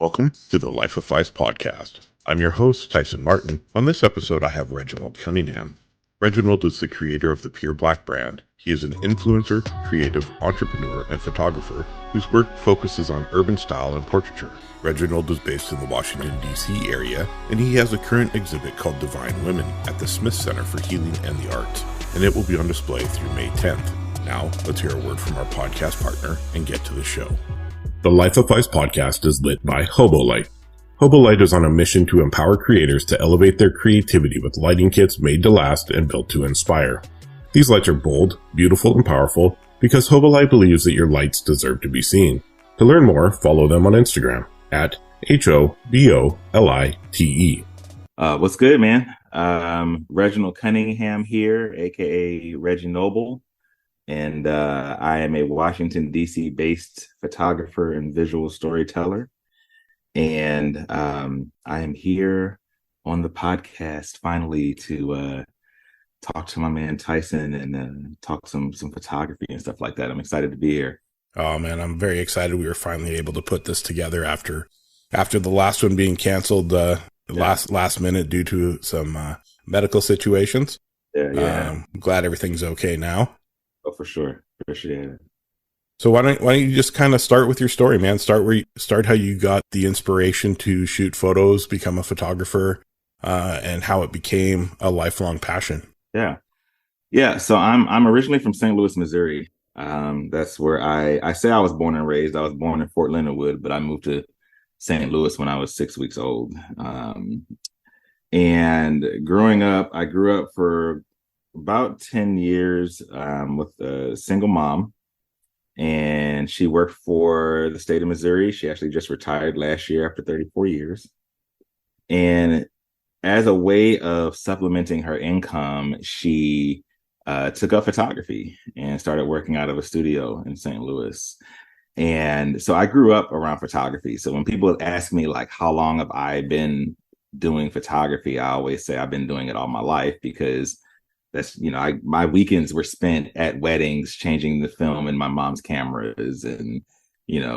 Welcome to the Life of Phys Podcast. I'm your host, Tyson Martin. On this episode, I have Reginald Cunningham. Reginald is the creator of the Pure Black brand. He is an influencer, creative, entrepreneur, and photographer whose work focuses on urban style and portraiture. Reginald is based in the Washington, D.C. area, and he has a current exhibit called Divine Women at the Smith Center for Healing and the Arts, and it will be on display through May 10th. Now, let's hear a word from our podcast partner and get to the show. The Life of Phys Podcast is lit by Hobolight. Hobolight is on a mission to empower creators to elevate their creativity with lighting kits made to last and built to inspire. These lights are bold, beautiful, and powerful because Hobolight believes that your lights deserve to be seen. To learn more, follow them on Instagram at HOBOLITE. What's good, man? Reginald Cunningham here, aka Reggie Noble. And I am a Washington, D.C. based photographer and visual storyteller. And I am here on the podcast finally to talk to my man Tyson and talk some photography and stuff like that. I'm excited to be here. Oh, man, I'm very excited we were finally able to put this together after the last one being canceled last minute due to some medical situations. Yeah. I'm glad everything's okay now. Oh, for sure. Appreciate it. So why don't you just kind of start with your story, man? Start how you got the inspiration to shoot photos, become a photographer, and how it became a lifelong passion. Yeah. So I'm originally from St. Louis, Missouri. That's where I say I was born and raised. I was born in Fort Leonard Wood, but I moved to St. Louis when I was 6 weeks old. And growing up, I grew up for about 10 years with a single mom, and she worked for the state of Missouri. She actually just retired last year after 34 years. And as a way of supplementing her income, she took up photography and started working out of a studio in St. Louis. And so I grew up around photography. So when people ask me, like, how long have I been doing photography, I always say I've been doing it all my life, because that's, my weekends were spent at weddings, changing the film in my mom's cameras and,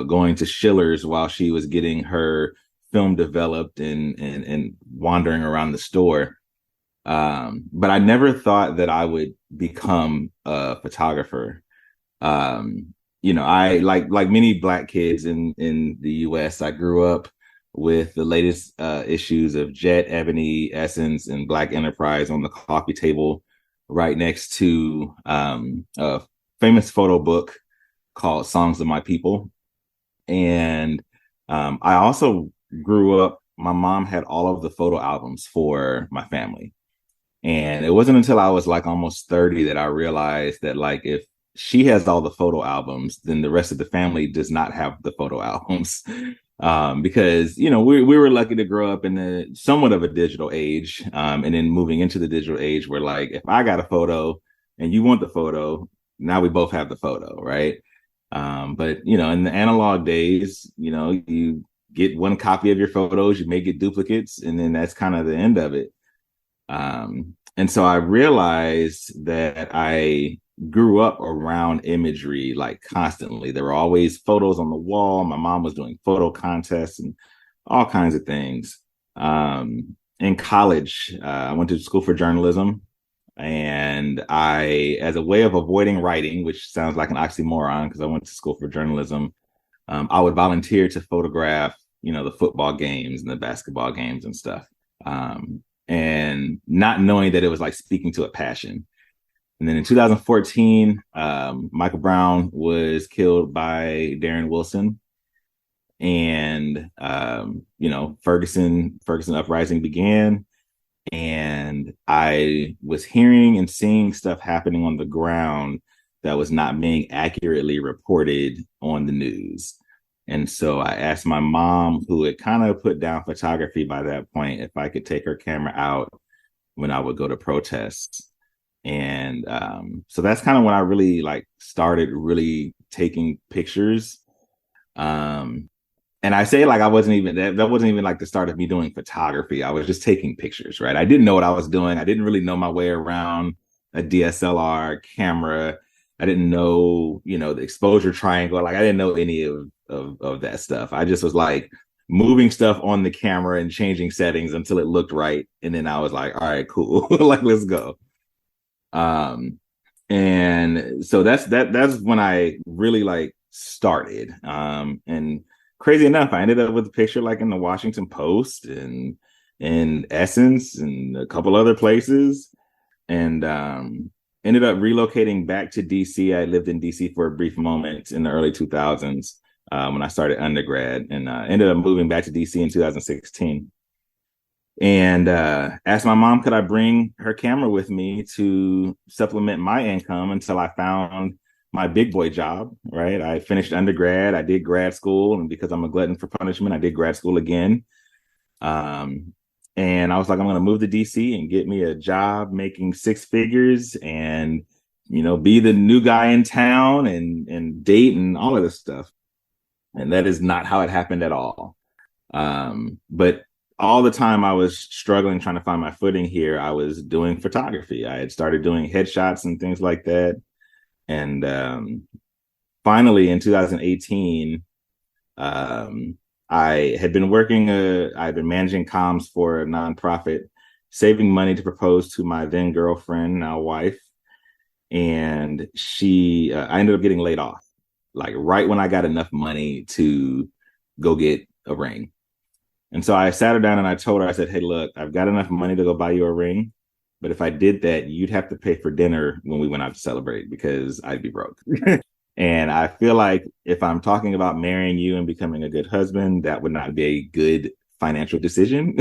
going to Schiller's while she was getting her film developed and wandering around the store. But I never thought that I would become a photographer. I like many Black kids in the US, I grew up with the latest issues of Jet, Ebony, Essence, and Black Enterprise on the coffee table, right next to a famous photo book called Songs of My People. And I also grew up, my mom had all of the photo albums for my family. And it wasn't until I was like almost 30 that I realized that, like, if she has all the photo albums, then the rest of the family does not have the photo albums. Because, we were lucky to grow up in somewhat of a digital age. And then moving into the digital age where, like, if I got a photo and you want the photo, now we both have the photo, right? But, in the analog days, you get one copy of your photos, you may get duplicates, and then that's kind of the end of it. And so I realized that I grew up around imagery, like, constantly. There were always photos on the wall. My mom was doing photo contests and all kinds of things. In college, I went to school for journalism, and as a way of avoiding writing, which sounds like an oxymoron because I went to school for journalism, I would volunteer to photograph, the football games and the basketball games and stuff. And not knowing that it was like speaking to a passion. And then in 2014, Michael Brown was killed by Darren Wilson. And, Ferguson uprising began. And I was hearing and seeing stuff happening on the ground that was not being accurately reported on the news. And so I asked my mom, who had kind of put down photography by that point, if I could take her camera out when I would go to protests. And so that's kind of when I really started really taking pictures. And I say, like, I wasn't even that wasn't even like the start of me doing photography. I was just taking pictures, right? I didn't know what I was doing. I didn't really know my way around a DSLR camera. I didn't know, the exposure triangle. Like, I didn't know any of that stuff. I just was like, moving stuff on the camera and changing settings until it looked right. And then I was like, all right, cool. Like, let's go. And so that's when I really like started. And crazy enough, I ended up with a picture like in the Washington Post and in Essence and a couple other places. And ended up relocating back to DC. I lived in DC for a brief moment in the early 2000s when I started undergrad, and ended up moving back to DC in 2016. And asked my mom, could I bring her camera with me to supplement my income until I found my big boy job, right? I finished undergrad, I did grad school, and because I'm a glutton for punishment, I did grad school again. And I was like, I'm going to move to DC and get me a job making six figures and, be the new guy in town and date and all of this stuff. And that is not how it happened at all. But all the time I was struggling, trying to find my footing here, I was doing photography. I had started doing headshots and things like that. And finally, in 2018, I had been I'd been managing comms for a nonprofit, saving money to propose to my then girlfriend, now wife. And I ended up getting laid off, like right when I got enough money to go get a ring. And so I sat her down and I told her, I said, hey, look, I've got enough money to go buy you a ring. But if I did that, you'd have to pay for dinner when we went out to celebrate because I'd be broke. And I feel like if I'm talking about marrying you and becoming a good husband, that would not be a good financial decision.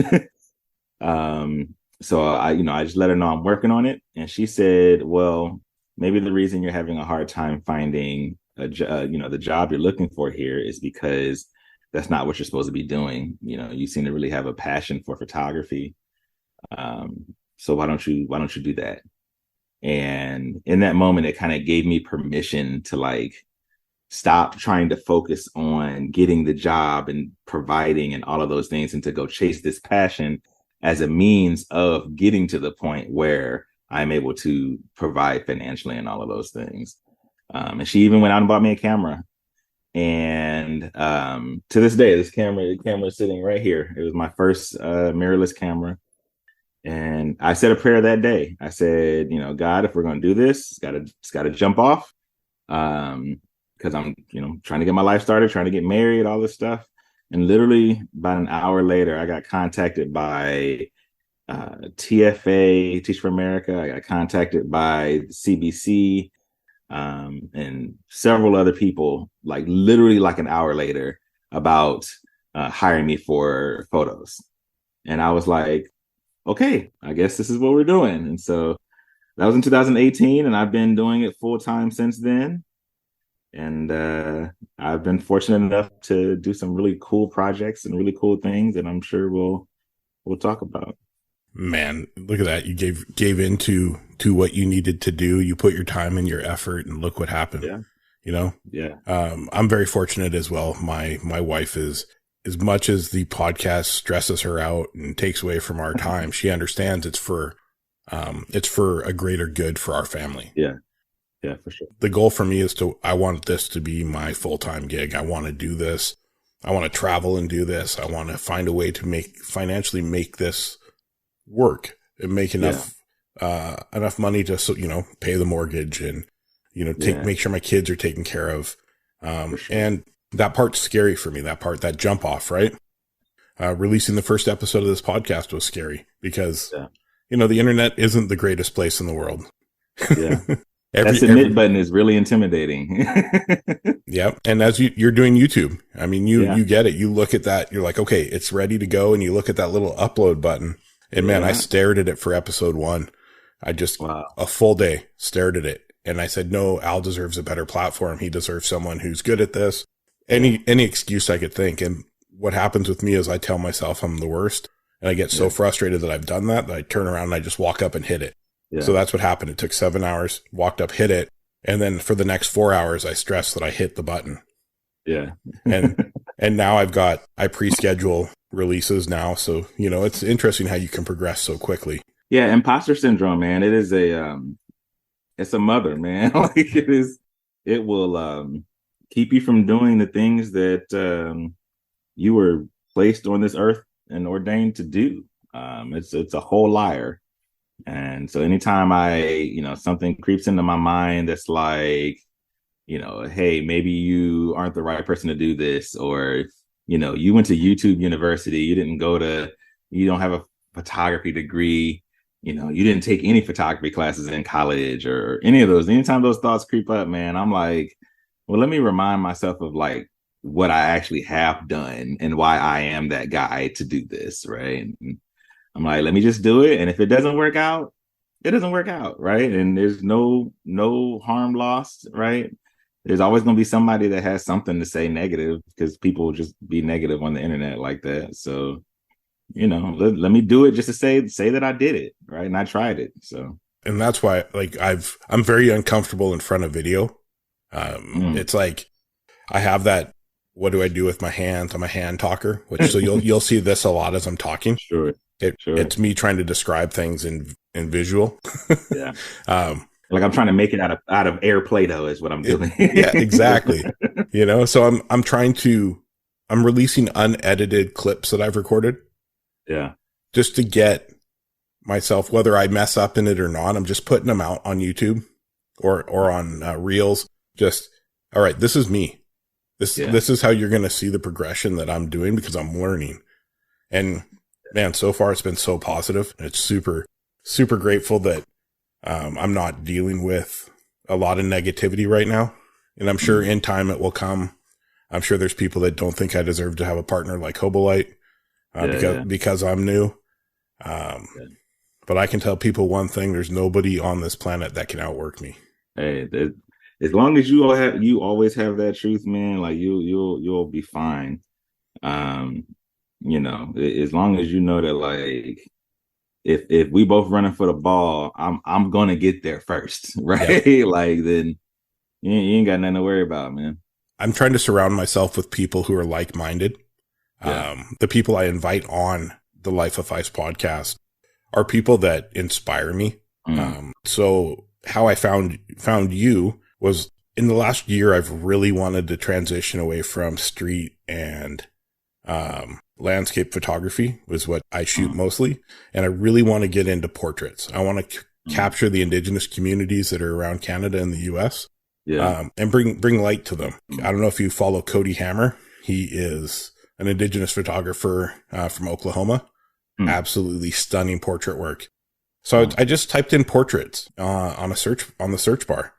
So I just let her know I'm working on it. And she said, well, maybe the reason you're having a hard time finding the job you're looking for here is because that's not what you're supposed to be doing. You seem to really have a passion for photography. So why don't you do that? And in that moment, it kind of gave me permission to like stop trying to focus on getting the job and providing and all of those things and to go chase this passion as a means of getting to the point where I'm able to provide financially and all of those things. And she even went out and bought me a camera. And to this day, the camera is sitting right here. It was my first mirrorless camera. And I said a prayer that day. I said, God, if we're going to do this, it's got to jump off. Because I'm, trying to get my life started, trying to get married, all this stuff. And literally about an hour later, I got contacted by TFA, Teach for America. I got contacted by CBC and several other people, like literally like an hour later about hiring me for photos. And I was like, okay, I guess this is what we're doing. And so that was in 2018, and I've been doing it full time since then. And I've been fortunate enough to do some really cool projects and really cool things that I'm sure we'll talk about. Man, look at that. You gave into what you needed to do. You put your time and your effort, and look what happened. Yeah. Yeah. I'm very fortunate as well. My wife is, as much as the podcast stresses her out and takes away from our time, she understands it's for a greater good for our family. Yeah. Yeah, for sure. The goal for me is I want this to be my full-time gig. I want to do this. I want to travel and do this. I want to find a way to financially make this work and make enough money to, pay the mortgage and, make sure my kids are taken care of. Sure. And that part's scary for me, that jump off, right? Releasing the first episode of this podcast was scary because, the internet isn't the greatest place in the world. Yeah. That submit button is really intimidating. Yeah. And as you're doing YouTube, I mean, you get it. You look at that, you're like, okay, it's ready to go. And you look at that little upload button and man, I stared at it for episode 1. I just, a full day stared at it. And I said, no, Al deserves a better platform. He deserves someone who's good at this. Any excuse I could think. And what happens with me is I tell myself I'm the worst. And I get so frustrated that I've done that I turn around and I just walk up and hit it. Yeah. So that's what happened. It took 7 hours, walked up, hit it. And then for the next 4 hours, I stressed that I hit the button. Yeah. and now I pre-schedule releases now. So, it's interesting how you can progress so quickly. Yeah. Imposter syndrome, man. It is it's a mother, man. Like it will keep you from doing the things that you were placed on this earth and ordained to do. It's a whole liar. And so anytime something creeps into my mind that's like, hey, maybe you aren't the right person to do this, or, you went to YouTube University, you don't have a photography degree, you didn't take any photography classes in college or any of those. Anytime those thoughts creep up, man, I'm like, well, let me remind myself of like what I actually have done and why I am that guy to do this. Right. And I'm like, let me just do it. And if it doesn't work out, it doesn't work out. Right. And there's no harm lost. Right. There's always going to be somebody that has something to say negative, because people just be negative on the internet like that. So, let me do it just to say that I did it. Right. And I tried it. So. And that's why, like, I'm very uncomfortable in front of video. It's like, I have that, what do I do with my hands? I'm a hand talker, which, so you'll see this a lot as I'm talking. Sure. It's me trying to describe things in visual. Yeah. Like I'm trying to make it out of air Play-Doh is what I'm doing. Yeah, exactly. So I'm releasing unedited clips that I've recorded. Yeah. Just to get myself, whether I mess up in it or not, I'm just putting them out on YouTube or on Reels. Just, all right, this is me. This is how you're going to see the progression that I'm doing, because I'm learning. And man, so far it's been so positive. It's super, super grateful that I'm not dealing with a lot of negativity right now. And I'm sure in time it will come. I'm sure there's people that don't think I deserve to have a partner like Hobolite because I'm new. But I can tell people one thing: there's nobody on this planet that can outwork me. Hey, as long as you always have that truth, man, like you'll be fine. As long as you know that, like, if we both running for the ball, I'm gonna get there first, right? Yep. Like, then you ain't got nothing to worry about, man. I'm trying to surround myself with people who are like-minded. Yeah. The people I invite on the Life of Phys podcast are people that inspire me. So how I found you was, in the last year, I've really wanted to transition away from street and landscape photography, was what I shoot mostly. And I really want to get into portraits. I want to capture the indigenous communities that are around Canada and the US. Yeah. And bring light to them. I don't know if you follow Cody Hammer. He is an indigenous photographer from Oklahoma. Absolutely stunning portrait work. So I just typed in portraits on the search bar.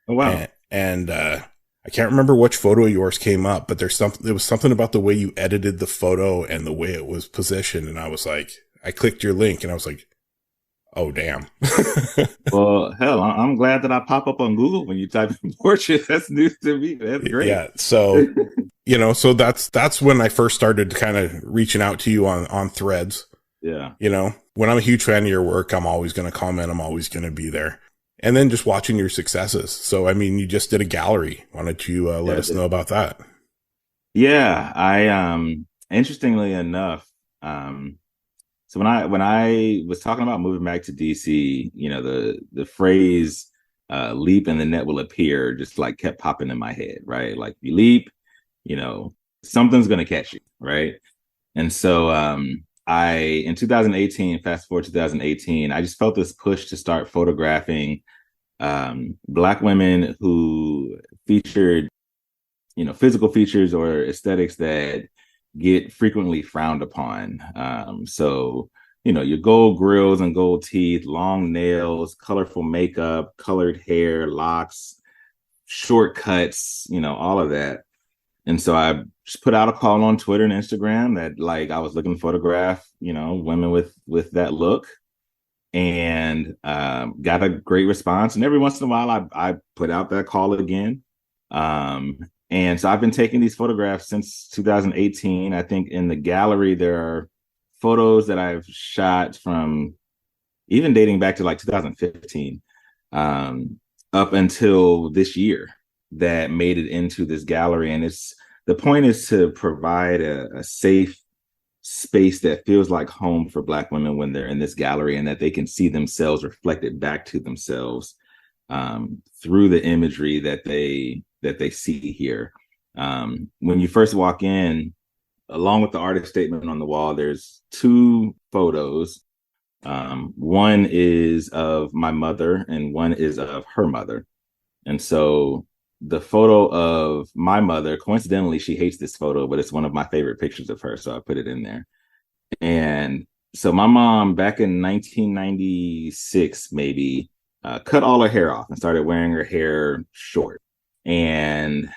Oh, wow. And I can't remember which photo of yours came up, but there was something about the way you edited the photo and the way it was positioned. And I was like, I clicked your link and I was like, oh, damn. Well, hell, I'm glad that I pop up on Google when you type in portrait. That's news to me. That's great. Yeah. So, so that's when I first started kind of reaching out to you on Threads. Yeah. When I'm a huge fan of your work, I'm always going to comment. I'm always going to be there. And then just watching your successes. So, I mean, you just did a gallery. Why don't you let us know about that? Yeah. I, interestingly enough, so when I was talking about moving back to DC, the phrase leap and the net will appear just like kept popping in my head, right? Like, you leap, something's going to catch you, right? And so in 2018, fast forward 2018, I just felt this push to start photographing Black women who featured, physical features or aesthetics that get frequently frowned upon. So, your gold grills and gold teeth, long nails, colorful makeup, colored hair, locks, shortcuts, all of that. And so I just put out a call on Twitter and Instagram that, like, I was looking to photograph, women with that look, and got a great response. And every once in a while, I put out that call again. And so I've been taking these photographs since 2018. I think in the gallery, there are photos that I've shot from even dating back to like 2015 up until this year that made it into this gallery. And the point is to provide a safe space that feels like home for Black women when they're in this gallery, and that they can see themselves reflected back to themselves through the imagery that they see here. When you first walk in, along with the artist statement on the wall, there's two photos. One is of my mother and one is of her mother. And so the photo of my mother, coincidentally, she hates this photo, but it's one of my favorite pictures of her. So I put it in there. And so my mom, back in 1996, maybe, cut all her hair off and started wearing her hair short. And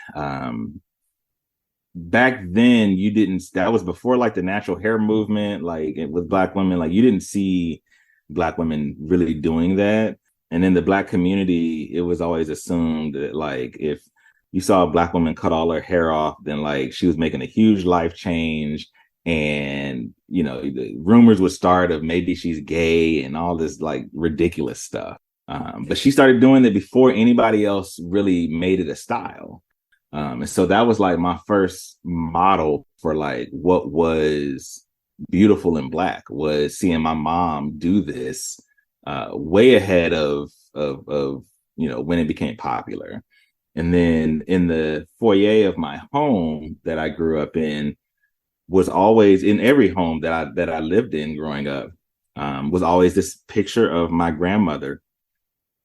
back then, you didn't, that was before like the natural hair movement, like with Black women, like you didn't see Black women really doing that. And in the Black community, it was always assumed that like if you saw a Black woman cut all her hair off, then like she was making a huge life change. And, you know, the rumors would start of maybe she's gay and all this like ridiculous stuff. But she started doing it before anybody else really made it a style. And so that was like my first model for like what was beautiful in Black, was seeing my mom do this way ahead of you know, when it became popular. And then in the foyer of my home that I grew up in, was always in every home that I lived in growing up, was always this picture of my grandmother,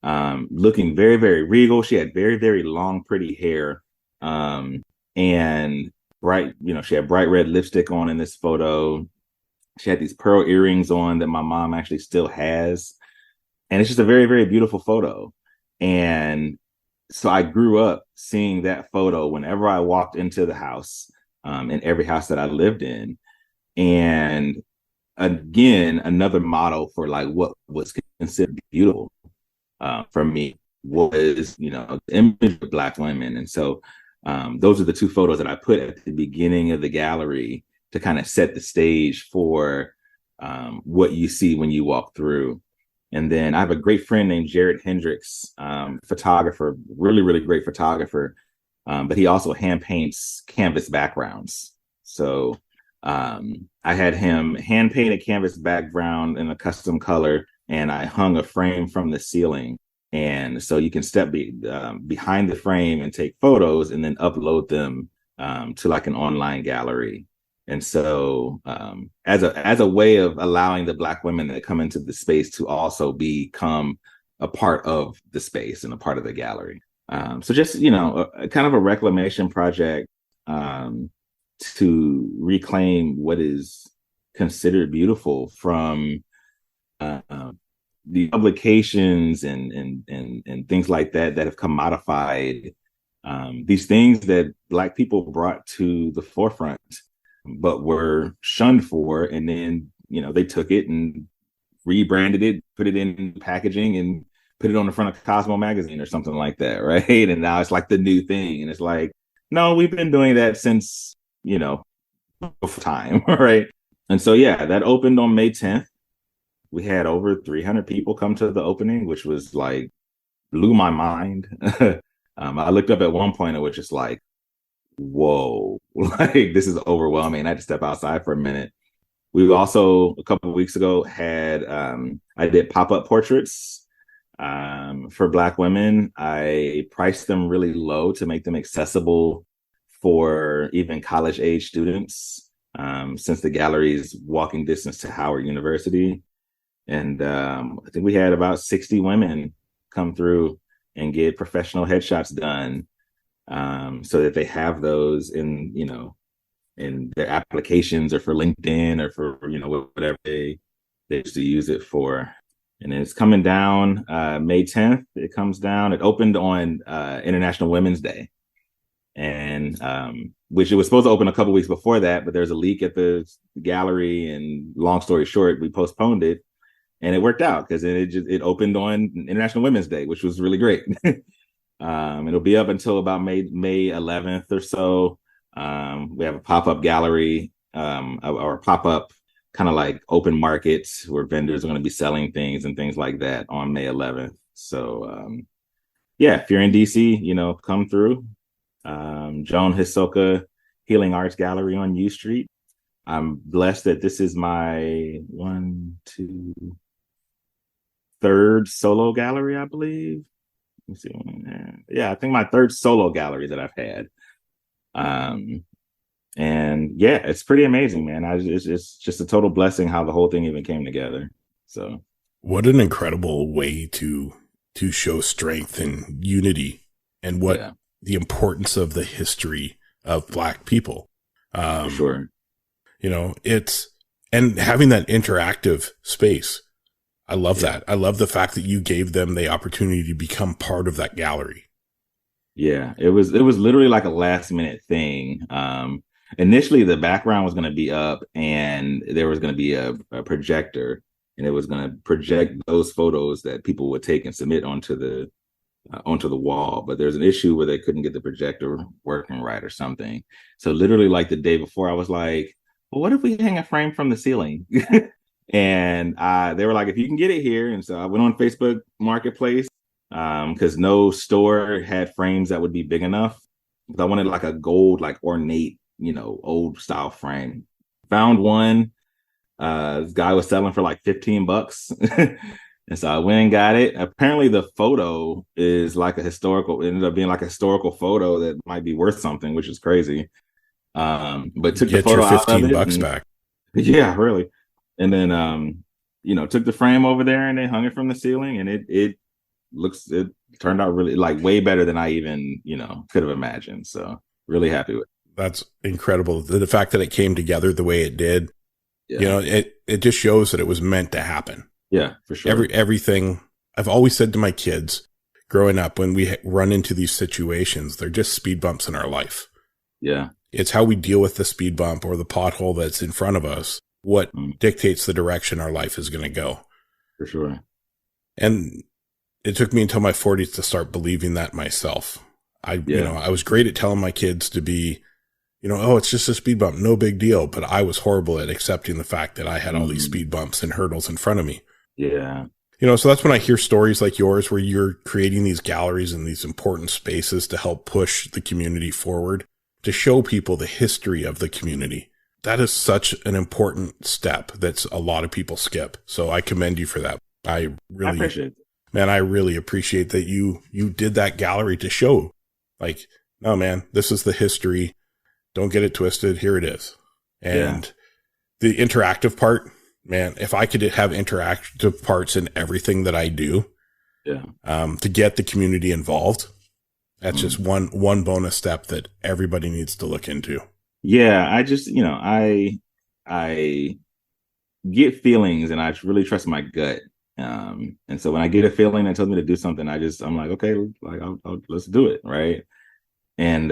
looking very, very regal. She had very, very long, pretty hair, and bright, you know, she had bright red lipstick on in this photo. She had these pearl earrings on that my mom actually still has. And it's just a very, very beautiful photo. And so I grew up seeing that photo whenever I walked into the house, in every house that I lived in. And again, another model for like what was considered beautiful for me was, you know, the image of Black women. And so those are the two photos that I put at the beginning of the gallery to kind of set the stage for what you see when you walk through. And then I have a great friend named Jared Hendricks, photographer, really, really great photographer. But he also hand paints canvas backgrounds. So I had him hand paint a canvas background in a custom color, and I hung a frame from the ceiling. And so you can step behind the frame and take photos and then upload them to like an online gallery. And so as a way of allowing the Black women that come into the space to also become a part of the space and a part of the gallery. So just, you know, a kind of a reclamation project to reclaim what is considered beautiful from the publications and things like that have commodified these things that Black people brought to the forefront, but were shunned for. And then, you know, they took it and rebranded it, put it in packaging and put it on the front of Cosmo magazine or something like that, right? And now it's like the new thing. And it's like, no, we've been doing that since, you know, before time, right? And so, yeah, that opened on May 10th. We had over 300 people come to the opening, which was like, blew my mind. I looked up at one point, it was just like, whoa, like this is overwhelming. I had to step outside for a minute. We also, a couple of weeks ago, had, I did pop-up portraits for Black women. I priced them really low to make them accessible for even college age students, since the gallery is walking distance to Howard University. And I think we had about 60 women come through and get professional headshots done, so that they have those in, you know, in their applications or for LinkedIn or for, you know, whatever they used to use it for. And it's coming down May 10th. It comes down. It opened on International Women's Day. And which it was supposed to open a couple weeks before that, but there's a leak at the gallery. And long story short, we postponed it. And it worked out because it opened on International Women's Day, which was really great. It'll be up until about May 11th or so. We have a pop-up gallery, or a pop-up kind of like open markets where vendors are going to be selling things and things like that on May 11th. So yeah, if you're in DC, you know, come through. Joan Hisoka Healing Arts Gallery on U Street. I'm blessed that this is my third solo gallery, I believe. Let me see. Yeah, I think my third solo gallery that I've had. And yeah, it's pretty amazing, man. It's just a total blessing how the whole thing even came together. So what an incredible way to show strength and unity, and what yeah, the importance of the history of Black people. for sure. It's, and having that interactive space. I love Yeah. that. I love the fact that you gave them the opportunity to become part of that gallery. Yeah, it was literally like a last minute thing. Initially the background was going to be up and there was going to be a projector, and it was going to project those photos that people would take and submit onto the wall. But there's an issue where they couldn't get the projector working right or something. So literally like the day before, I was like, well, what if we hang a frame from the ceiling? And they were like, if you can get it here. And so I went on Facebook Marketplace, because no store had frames that would be big enough. I wanted like a gold, like ornate, old style frame. Found one. This guy was selling for like $15. And so I went and got it. Apparently the photo is like it ended up being like a historical photo that might be worth something, which is crazy. But took the Get photo your out of it. $15 back. Yeah, really. And then took the frame over there and they hung it from the ceiling, and it turned out really like way better than I even, could have imagined. So really happy with it. That's incredible. The fact that it came together the way it did, Yeah. it just shows that it was meant to happen. Yeah, for sure. Everything I've always said to my kids growing up, when we run into these situations, they're just speed bumps in our life. Yeah. It's how we deal with the speed bump or the pothole that's in front of us, what dictates the direction our life is going to go. For sure. And it took me until my 40s to start believing that myself. I was great at telling my kids to be, oh, it's just a speed bump, no big deal. But I was horrible at accepting the fact that I had all these speed bumps and hurdles in front of me. Yeah. So that's when I hear stories like yours, where you're creating these galleries and these important spaces to help push the community forward, to show people the history of the community. That is such an important step that's a lot of people skip. So I commend you for that. I appreciate it. Man, I really appreciate that you did that gallery to show, like, no, man, this is the history. Don't get it twisted. Here it is. And the interactive part, man, if I could have interactive parts in everything that I do, to get the community involved, that's just one bonus step that everybody needs to look into. Yeah, I just, I get feelings and I really trust my gut. And so when I get a feeling that tells me to do something, I'm like, okay, like let's do it. Right. And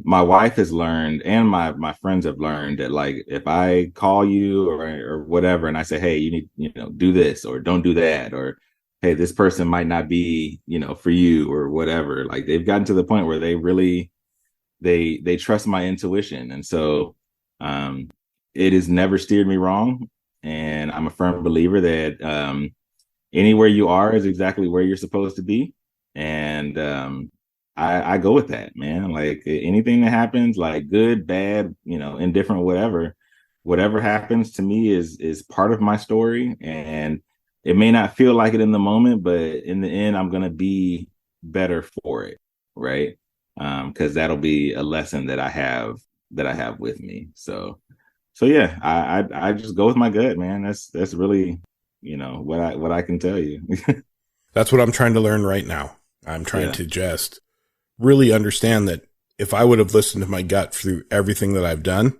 my wife has learned, and my friends have learned, that like if I call you or whatever and I say, hey, you need, do this or don't do that, or hey, this person might not be, for you or whatever. Like they've gotten to the point where they really they trust my intuition. And so it has never steered me wrong. And I'm a firm believer that anywhere you are is exactly where you're supposed to be. And I go with that, man. Like anything that happens, like good, bad, indifferent, whatever happens to me is part of my story. And it may not feel like it in the moment, but in the end, I'm going to be better for it. Right. Because that'll be a lesson that I have with me. So yeah, I just go with my gut, man. That's really, what I can tell you. That's what I'm trying to learn right now. I'm trying to just really understand that if I would have listened to my gut through everything that I've done,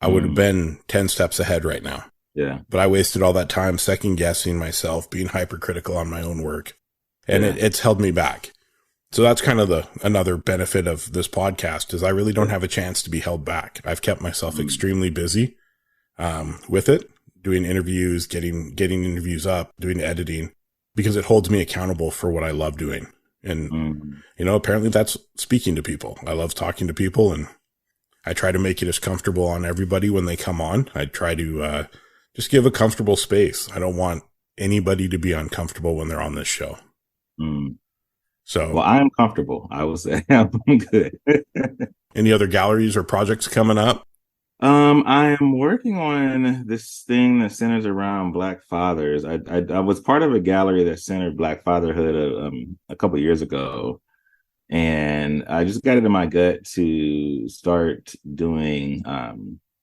I would have been 10 steps ahead right now. Yeah. But I wasted all that time second guessing myself, being hypercritical on my own work. And it's held me back. So that's kind of another benefit of this podcast is I really don't have a chance to be held back. I've kept myself extremely busy with it, doing interviews, getting interviews up, doing editing, because it holds me accountable for what I love doing. And, apparently that's speaking to people. I love talking to people, and I try to make it as comfortable on everybody when they come on. I try to just give a comfortable space. I don't want anybody to be uncomfortable when they're on this show. So, well, I am comfortable. I will say I'm good. Any other galleries or projects coming up? I am working on this thing that centers around Black fathers. I was part of a gallery that centered Black fatherhood a couple of years ago. And I just got it in my gut to start doing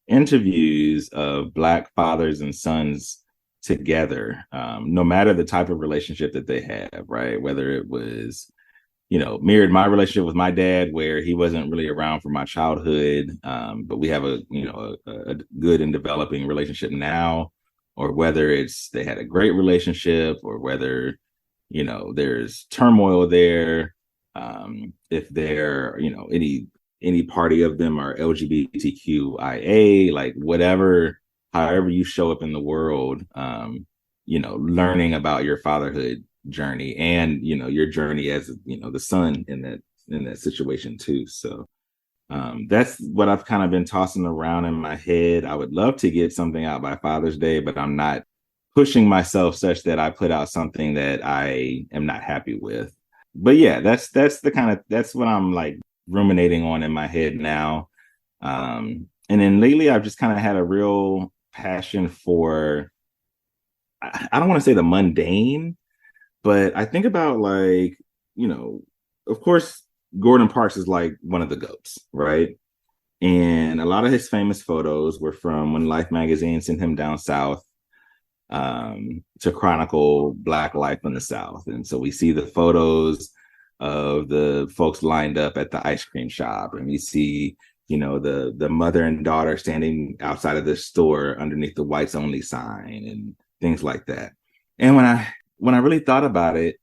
interviews of Black fathers and sons together, no matter the type of relationship that they have, right? Whether it was, mirrored my relationship with my dad, where he wasn't really around for my childhood, but we have a good and developing relationship now, or whether it's they had a great relationship, or whether there's turmoil there, if they're any party of them are LGBTQIA, like whatever, however you show up in the world, learning about your fatherhood journey and your journey as the son in that situation too. So that's what I've kind of been tossing around in my head. I would love to get something out by Father's Day, but I'm not pushing myself such that I put out something that I am not happy with. But yeah, that's what I'm like ruminating on in my head now. And then lately I've just kind of had a real passion for, I don't want to say the mundane, but I think about like, of course, Gordon Parks is like one of the GOATs, right? And a lot of his famous photos were from when Life magazine sent him down south to chronicle Black life in the South. And so we see the photos of the folks lined up at the ice cream shop, and we see, the mother and daughter standing outside of the store underneath the whites only sign and things like that. And when I really thought about it,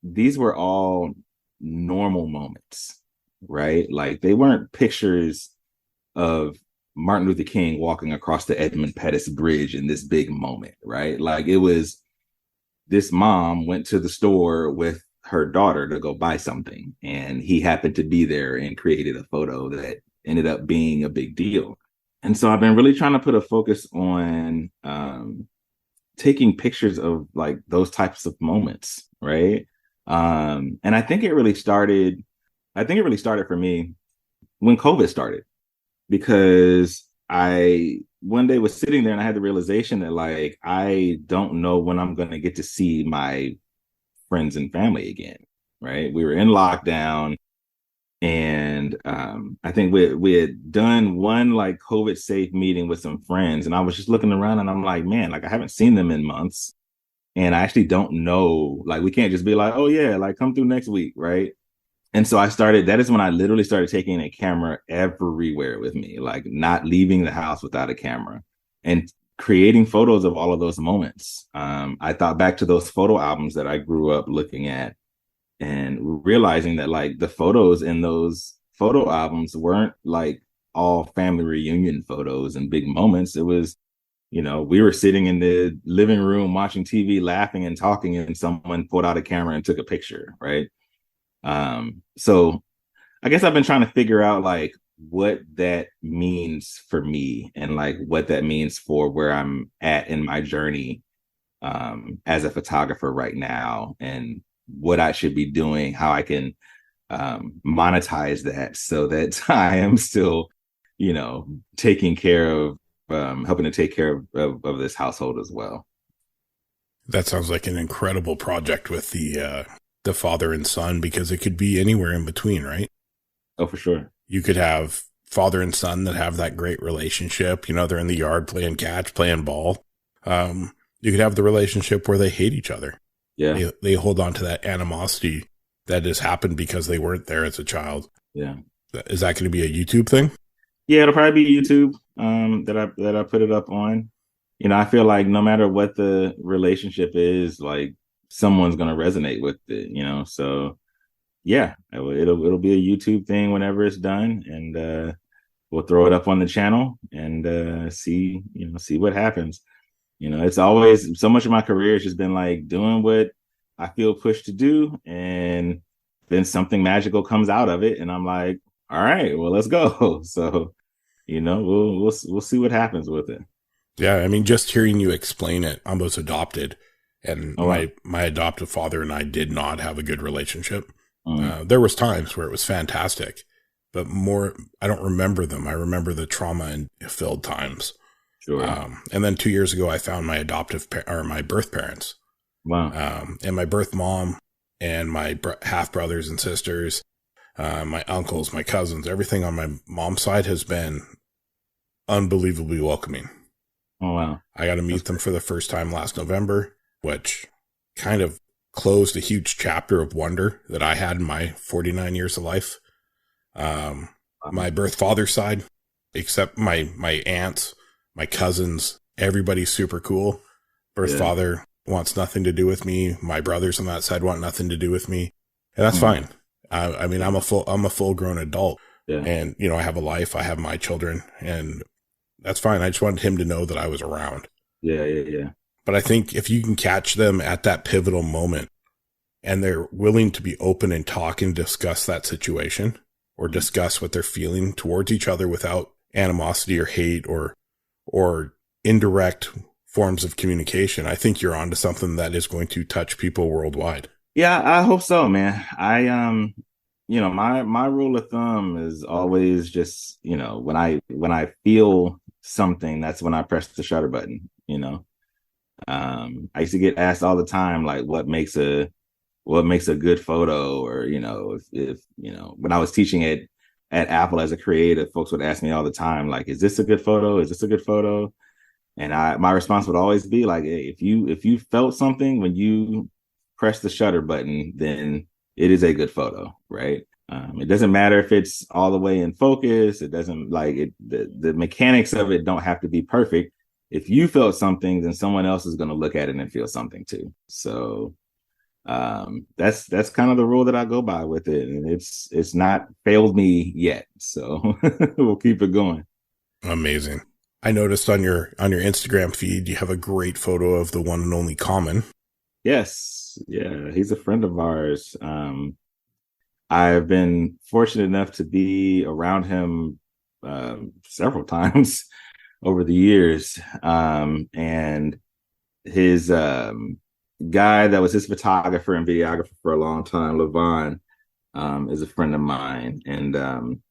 these were all normal moments, right? Like they weren't pictures of Martin Luther King walking across the Edmund Pettus Bridge in this big moment, right? Like it was, this mom went to the store with her daughter to go buy something, and he happened to be there and created a photo that ended up being a big deal. And so I've been really trying to put a focus on taking pictures of like those types of moments, right? And I think it really started for me when COVID started, because I one day was sitting there and I had the realization that like I don't know when I'm going to get to see my friends and family again, right? We were in lockdown, and I think we had done one like COVID safe meeting with some friends, and I was just looking around and I'm like, man, like I haven't seen them in months, and I actually don't know, like we can't just be like, oh yeah, like come through next week, right? And so that is when I literally started taking a camera everywhere with me, like not leaving the house without a camera and creating photos of all of those moments. I thought back to those photo albums that I grew up looking at and realizing that like the photos in those photo albums weren't like all family reunion photos and big moments. It was, we were sitting in the living room watching TV, laughing and talking, and someone pulled out a camera and took a picture, right? So I guess I've been trying to figure out like what that means for me, and like what that means for where I'm at in my journey as a photographer right now, and what I should be doing, how I can monetize that so that I am still, taking care of, helping to take care of this household as well. That sounds like an incredible project with the father and son, because it could be anywhere in between, right? Oh, for sure. You could have father and son that have that great relationship. They're in the yard playing catch, playing ball. You could have the relationship where they hate each other. Yeah. They hold on to that animosity that has happened because they weren't there as a child. Yeah. Is that going to be a YouTube thing? Yeah, it'll probably be YouTube that I put it up on. I feel like no matter what the relationship is, like someone's going to resonate with it, so yeah, it'll be a YouTube thing whenever it's done, and we'll throw it up on the channel and see what happens. It's always, so much of my career has just been like doing what I feel pushed to do, and then something magical comes out of it, and I'm like, all right, well, let's go. So, we'll see what happens with it. Yeah, I mean, just hearing you explain it, I was adopted, and my adoptive father and I did not have a good relationship. There was times where it was fantastic, but I don't remember them. I remember the trauma and filled times. Sure. And then 2 years ago, I found my my birth parents. Wow. And my birth mom and my half brothers and sisters, my uncles, my cousins, everything on my mom's side has been unbelievably welcoming. Oh, wow. I got to meet them for the first time last November, which kind of closed a huge chapter of wonder that I had in my 49 years of life. My birth father's side, except my aunts, my cousins, everybody's super cool. Birth father wants nothing to do with me. My brothers on that side want nothing to do with me. And that's fine. I mean, I'm a full grown adult, and, you know, I have a life, I have my children, and that's fine. I just wanted him to know that I was around. Yeah. But I think if you can catch them at that pivotal moment and they're willing to be open and talk and discuss that situation or discuss what they're feeling towards each other without animosity or hate or indirect forms of communication, I think you're onto something that is going to touch people worldwide. Yeah, I hope so, man. You know, my rule of thumb is always just, you know, when I feel something, that's when I press the shutter button, you know. I used to get asked all the time, like, what makes a good photo, or, you know, if you know, when I was teaching at Apple as a creative, folks would ask me all the time, like, is this a good photo? Is this a good photo? And my response would always be like, hey, if you felt something when you press the shutter button, then it is a good photo, right? It doesn't matter if it's all the way in focus. It doesn't, like, it. The mechanics of it don't have to be perfect. If you felt something, then someone else is going to look at it and feel something too. So that's kind of the rule that I go by with it, and it's not failed me yet. So we'll keep it going. Amazing. I noticed on your Instagram feed, you have a great photo of the one and only Common. Yes. Yeah. He's a friend of ours. I've been fortunate enough to be around him several times over the years. And his guy that was his photographer and videographer for a long time, Levon, is a friend of mine. And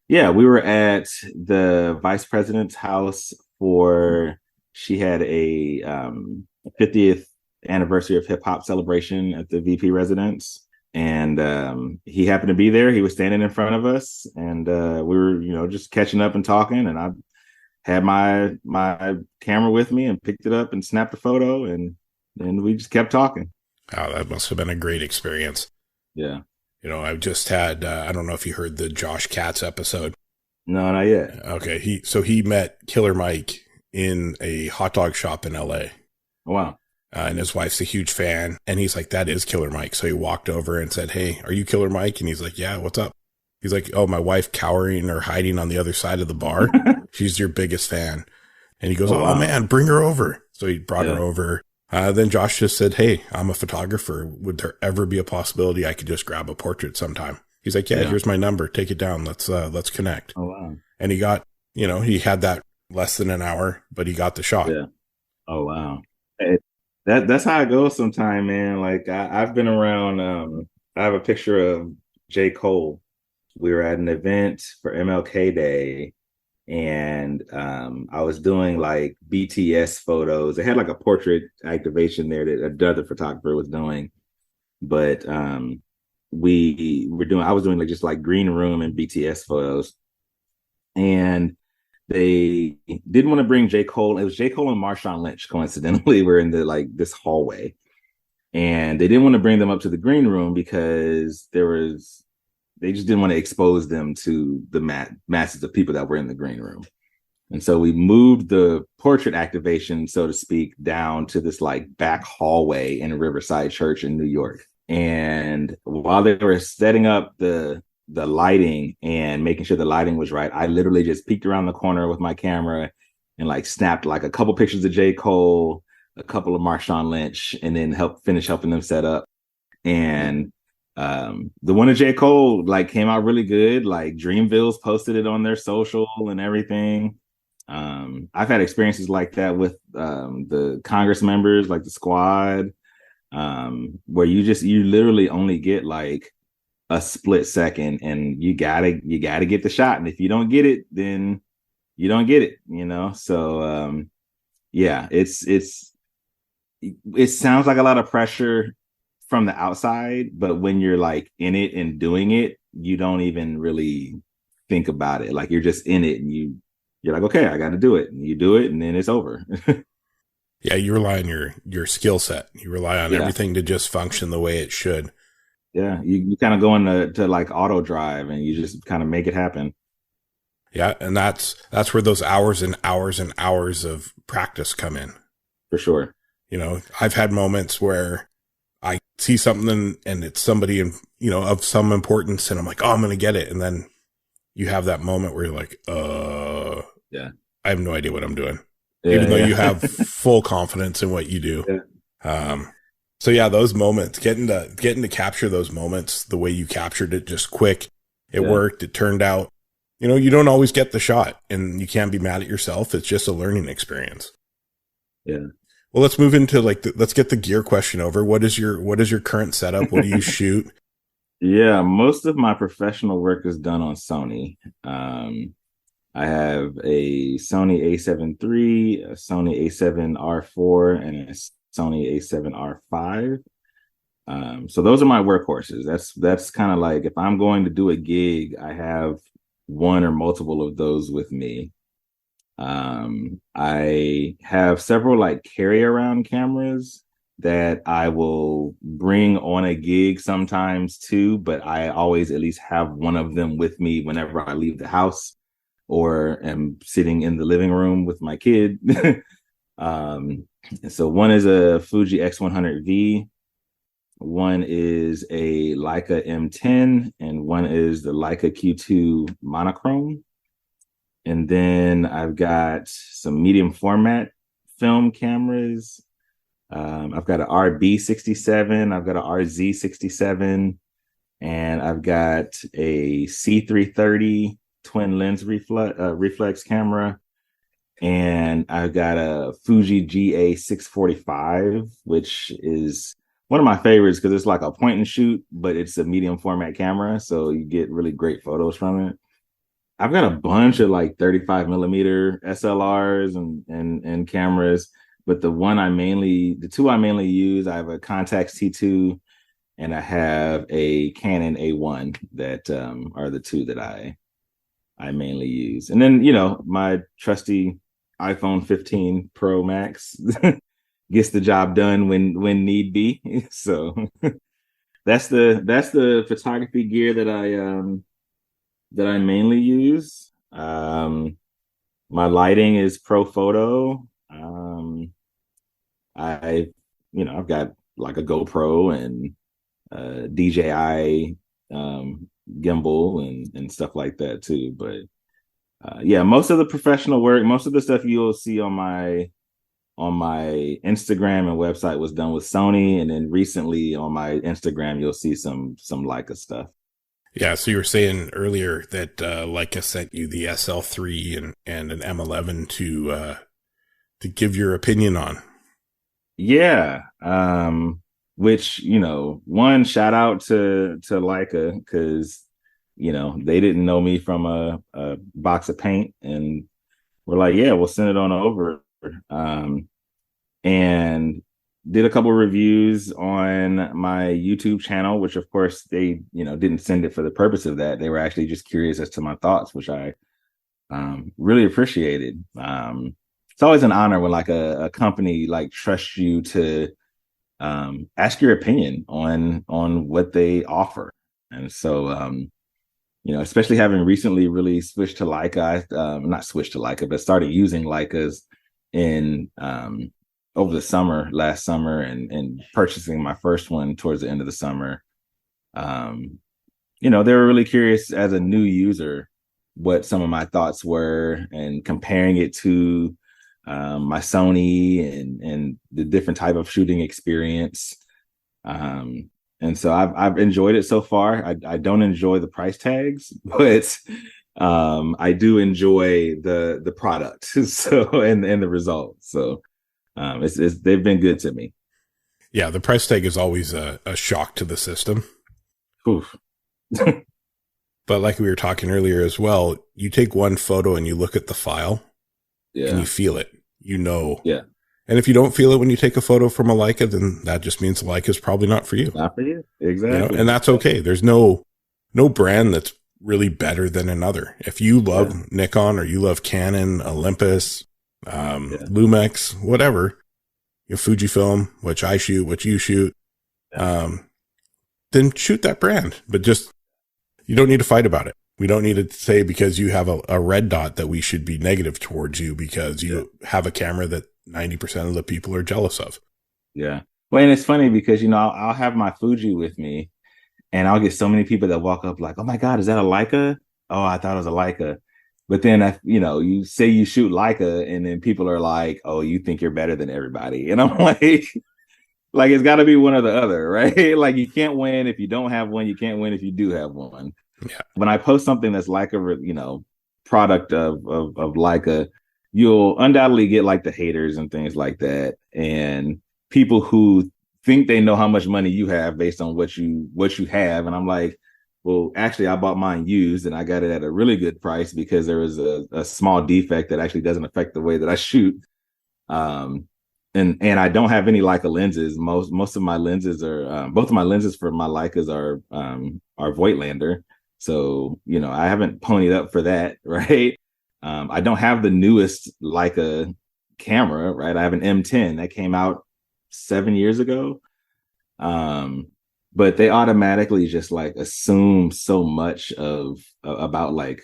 yeah, we were at the vice president's house she had a 50th anniversary of hip hop celebration at the VP residence. And he happened to be there. He was standing in front of us, and we were, you know, just catching up and talking. And I had my camera with me and picked it up and snapped a photo, and we just kept talking. Oh, that must have been a great experience. Yeah. You know, I've just had, I don't know if you heard the Josh Katz episode. No, not yet. Okay. He met Killer Mike in a hot dog shop in LA. Oh, wow. And his wife's a huge fan. And he's like, that is Killer Mike. So he walked over and said, hey, are you Killer Mike? And he's like, yeah, what's up? He's like, oh, my wife cowering or hiding on the other side of the bar. She's your biggest fan. And he goes, oh, wow, man, bring her over. So he brought her over. Then Josh just said, hey, I'm a photographer. Would there ever be a possibility I could just grab a portrait sometime? He's like, yeah, here's my number. Take it down. Let's connect. Oh, wow. And he got, you know, he had that less than an hour, but he got the shot. Yeah. Oh, wow. That's how it goes sometime, man. Like I've been around, I have a picture of J. Cole. We were at an event for MLK Day, and I was doing like BTS photos. They had like a portrait activation there that another photographer was doing, but I was doing like just like green room and BTS photos, and they didn't want to bring J. Cole. It was J. Cole and Marshawn Lynch, coincidentally, were in this hallway, and they didn't want to bring them up to the green room because they just didn't want to expose them to the masses of people that were in the green room. And so we moved the portrait activation, so to speak, down to this like back hallway in Riverside Church in New York. And while they were setting up the lighting and making sure the lighting was right, I literally just peeked around the corner with my camera and like snapped like a couple pictures of J. Cole, a couple of Marshawn Lynch, and then helping them set up. And the one of J. Cole like came out really good. Like Dreamville's posted it on their social and everything. I've had experiences like that with the Congress members, like the squad, where you literally only get like a split second, and you gotta get the shot. And if you don't get it, then you don't get it, you know? So yeah, it sounds like a lot of pressure from the outside, but when you're like in it and doing it, you don't even really think about it. Like you're just in it, and you're like, okay, I got to do it, and you do it, and then it's over. Yeah, you rely on your skill set. You rely on everything to just function the way it should. Yeah, you kind of go into like auto drive, and you just kind of make it happen. Yeah, and that's where those hours and hours and hours of practice come in. For sure. You know, I've had moments where I see something and it's somebody in, you know, of some importance, and I'm like, oh, I'm going to get it. And then you have that moment where you're like, yeah, I have no idea what I'm doing. Even though you have full confidence in what you do. Yeah. So yeah, those moments, getting to capture those moments the way you captured it, just quick. It worked. It turned out, you know, you don't always get the shot, and you can't be mad at yourself. It's just a learning experience. Yeah. Well, let's move into let's get the gear question over. What is your current setup? What do you shoot? Yeah, most of my professional work is done on Sony. I have a Sony A7 III, a Sony A7 R4, and a Sony A7 R5. So those are my workhorses. That's kind of like, if I'm going to do a gig, I have one or multiple of those with me. I have several like carry around cameras that I will bring on a gig sometimes too, but I always at least have one of them with me whenever I leave the house or am sitting in the living room with my kid. So one is a Fuji X100V, one is a Leica M10, and one is the Leica Q2 monochrome. And then I've got some medium format film cameras. I've got an RB67, I've got an RZ67, and I've got a C330 twin lens reflex camera. And I've got a Fuji GA645, which is one of my favorites because it's like a point and shoot, but it's a medium format camera. So you get really great photos from it. I've got a bunch of like 35 millimeter SLRs and cameras, but the two I mainly use, I have a Contax T2 and I have a Canon A1 that are the two that I mainly use. And then, you know, my trusty iPhone 15 Pro Max gets the job done when need be. So that's the photography gear that I mainly use. My lighting is Pro Photo. I've got like a GoPro and DJI gimbal and stuff like that too. But most of the professional work, most of the stuff you'll see on my Instagram and website was done with Sony, and then recently on my Instagram you'll see some Leica stuff. Yeah, so you were saying earlier that Leica sent you the SL3 and an M11 to give your opinion on. Yeah, which, you know, one shout out to Leica, because, you know, they didn't know me from a box of paint, and we're like, yeah, we'll send it on over. And did a couple of reviews on my YouTube channel, which of course they, you know, didn't send it for the purpose of that. They were actually just curious as to my thoughts, which I really appreciated. It's always an honor when like a company like trusts you to ask your opinion on what they offer. And so, you know, especially having recently really switched to Leica, not switched to Leica, but started using Leicas in over the last summer, and purchasing my first one towards the end of the summer. You know, they were really curious as a new user what some of my thoughts were, and comparing it to my Sony and the different type of shooting experience. And so I've enjoyed it so far. I don't enjoy the price tags, but I do enjoy the product. So and the results. So they've been good to me. Yeah, the price tag is always a shock to the system. Oof. But like we were talking earlier as well, you take one photo and you look at the file, and you feel it, you know. Yeah. And if you don't feel it when you take a photo from a Leica, then that just means Leica is probably not for you. Not for you. Exactly. You know? And that's okay. There's no no brand that's really better than another. If you love Nikon or you love Canon, Olympus, Lumix, whatever, Fujifilm, which I shoot, which you shoot, then shoot that brand. But just, you don't need to fight about it. We don't need to say because you have a red dot that we should be negative towards you because you have a camera that 90% of the people are jealous of. Yeah. Well, and it's funny because, I'll have my Fuji with me and I'll get so many people that walk up like, oh my God, is that a Leica? Oh, I thought it was a Leica. But then, you say you shoot Leica and then people are like, oh, you think you're better than everybody. And I'm like, it's got to be one or the other, right? Like you can't win if you don't have one. You can't win if you do have one. Yeah. When I post something that's like a, product of Leica, you'll undoubtedly get like the haters and things like that. And people who think they know how much money you have based on what you have. And I'm like, well, actually, I bought mine used and I got it at a really good price because there was a small defect that actually doesn't affect the way that I shoot. And I don't have any Leica lenses. Most of my lenses are both of my lenses for my Leicas are Voigtlander. So, I haven't ponied up for that, right? I don't have the newest Leica camera, right? I have an M10 that came out 7 years ago. But they automatically just like assume so much about like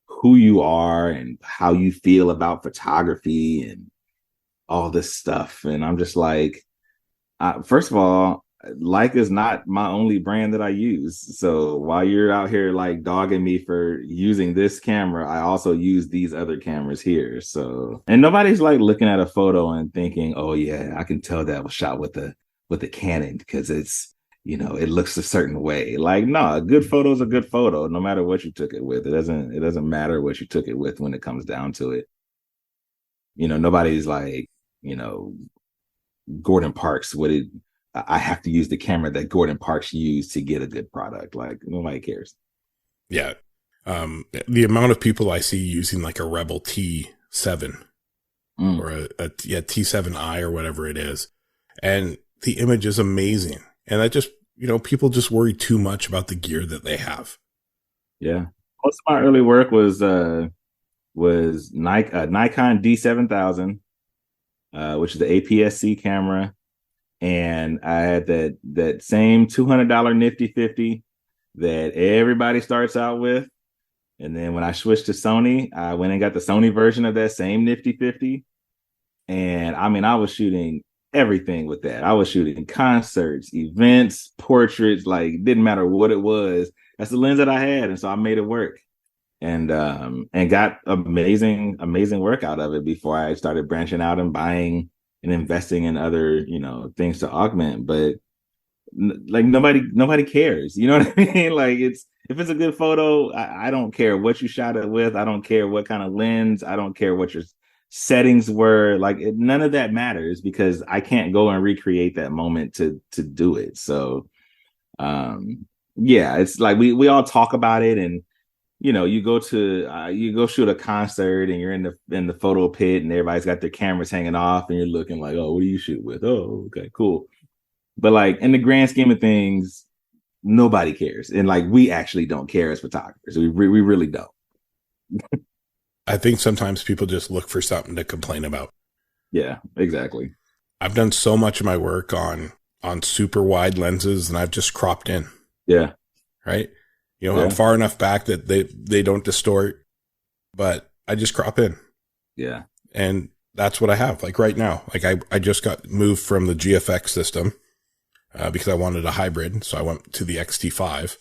who you are and how you feel about photography and all this stuff. And I'm just like, first of all, Leica is not my only brand that I use. So while you're out here like dogging me for using this camera, I also use these other cameras here. So, and nobody's like looking at a photo and thinking, oh yeah, I can tell that was shot with the Canon because it's, it looks a certain way. Like, no, a good photo is a good photo, no matter what you took it with. It doesn't matter what you took it with when it comes down to it. Nobody's like, Gordon Parks, I have to use the camera that Gordon Parks used to get a good product. Like, nobody cares. Yeah. The amount of people I see using like a Rebel T7 or a T7i or whatever it is. And the image is amazing. And that just, people just worry too much about the gear that they have. Yeah. Most of my early work was Nikon D7000, which is the APS-C camera. And I had that same $200 Nifty 50 that everybody starts out with. And then when I switched to Sony, I went and got the Sony version of that same Nifty 50. And I was shooting everything with that. I was shooting concerts, events, portraits, like didn't matter what it was. That's the lens that I had. And so I made it work and got amazing work out of it before I started branching out and buying and investing in other, things to augment. But like nobody cares. You know what I mean? Like if it's a good photo, I don't care what you shot it with. I don't care what kind of lens. I don't care what your settings were. Like none of that matters because I can't go and recreate that moment to do it. So it's like we all talk about it and you go shoot a concert and you're in the photo pit and everybody's got their cameras hanging off and you're looking like, oh, what do you shoot with? Oh, okay, cool. But like in the grand scheme of things, nobody cares. And like we actually don't care as photographers. We really don't. I think sometimes people just look for something to complain about. Yeah, exactly. I've done so much of my work on super wide lenses and I've just cropped in. Yeah. Right. I'm far enough back that they don't distort, but I just crop in. Yeah. And that's what I have. Like right now, like I just got moved from the GFX system because I wanted a hybrid. So I went to the XT5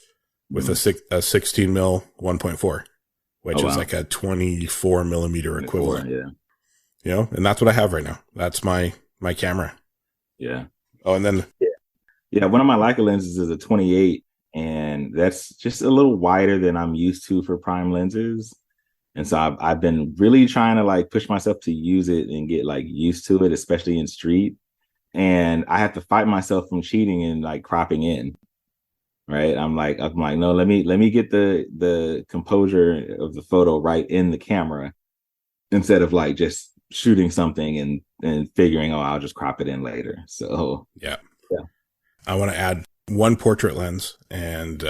with a 16 mil 1.4, which is like a 24 millimeter equivalent. Yeah. And that's what I have right now. That's my camera. Yeah. Oh, and then. Yeah. One of my Leica lenses is a 28. And that's just a little wider than I'm used to for prime lenses. And so I've been really trying to like push myself to use it and get like used to it, especially in street. And I have to fight myself from cheating and like cropping in. Right. I'm like, no, let me get the composure of the photo right in the camera instead of like just shooting something and figuring, oh, I'll just crop it in later. So yeah. I want to add one portrait lens and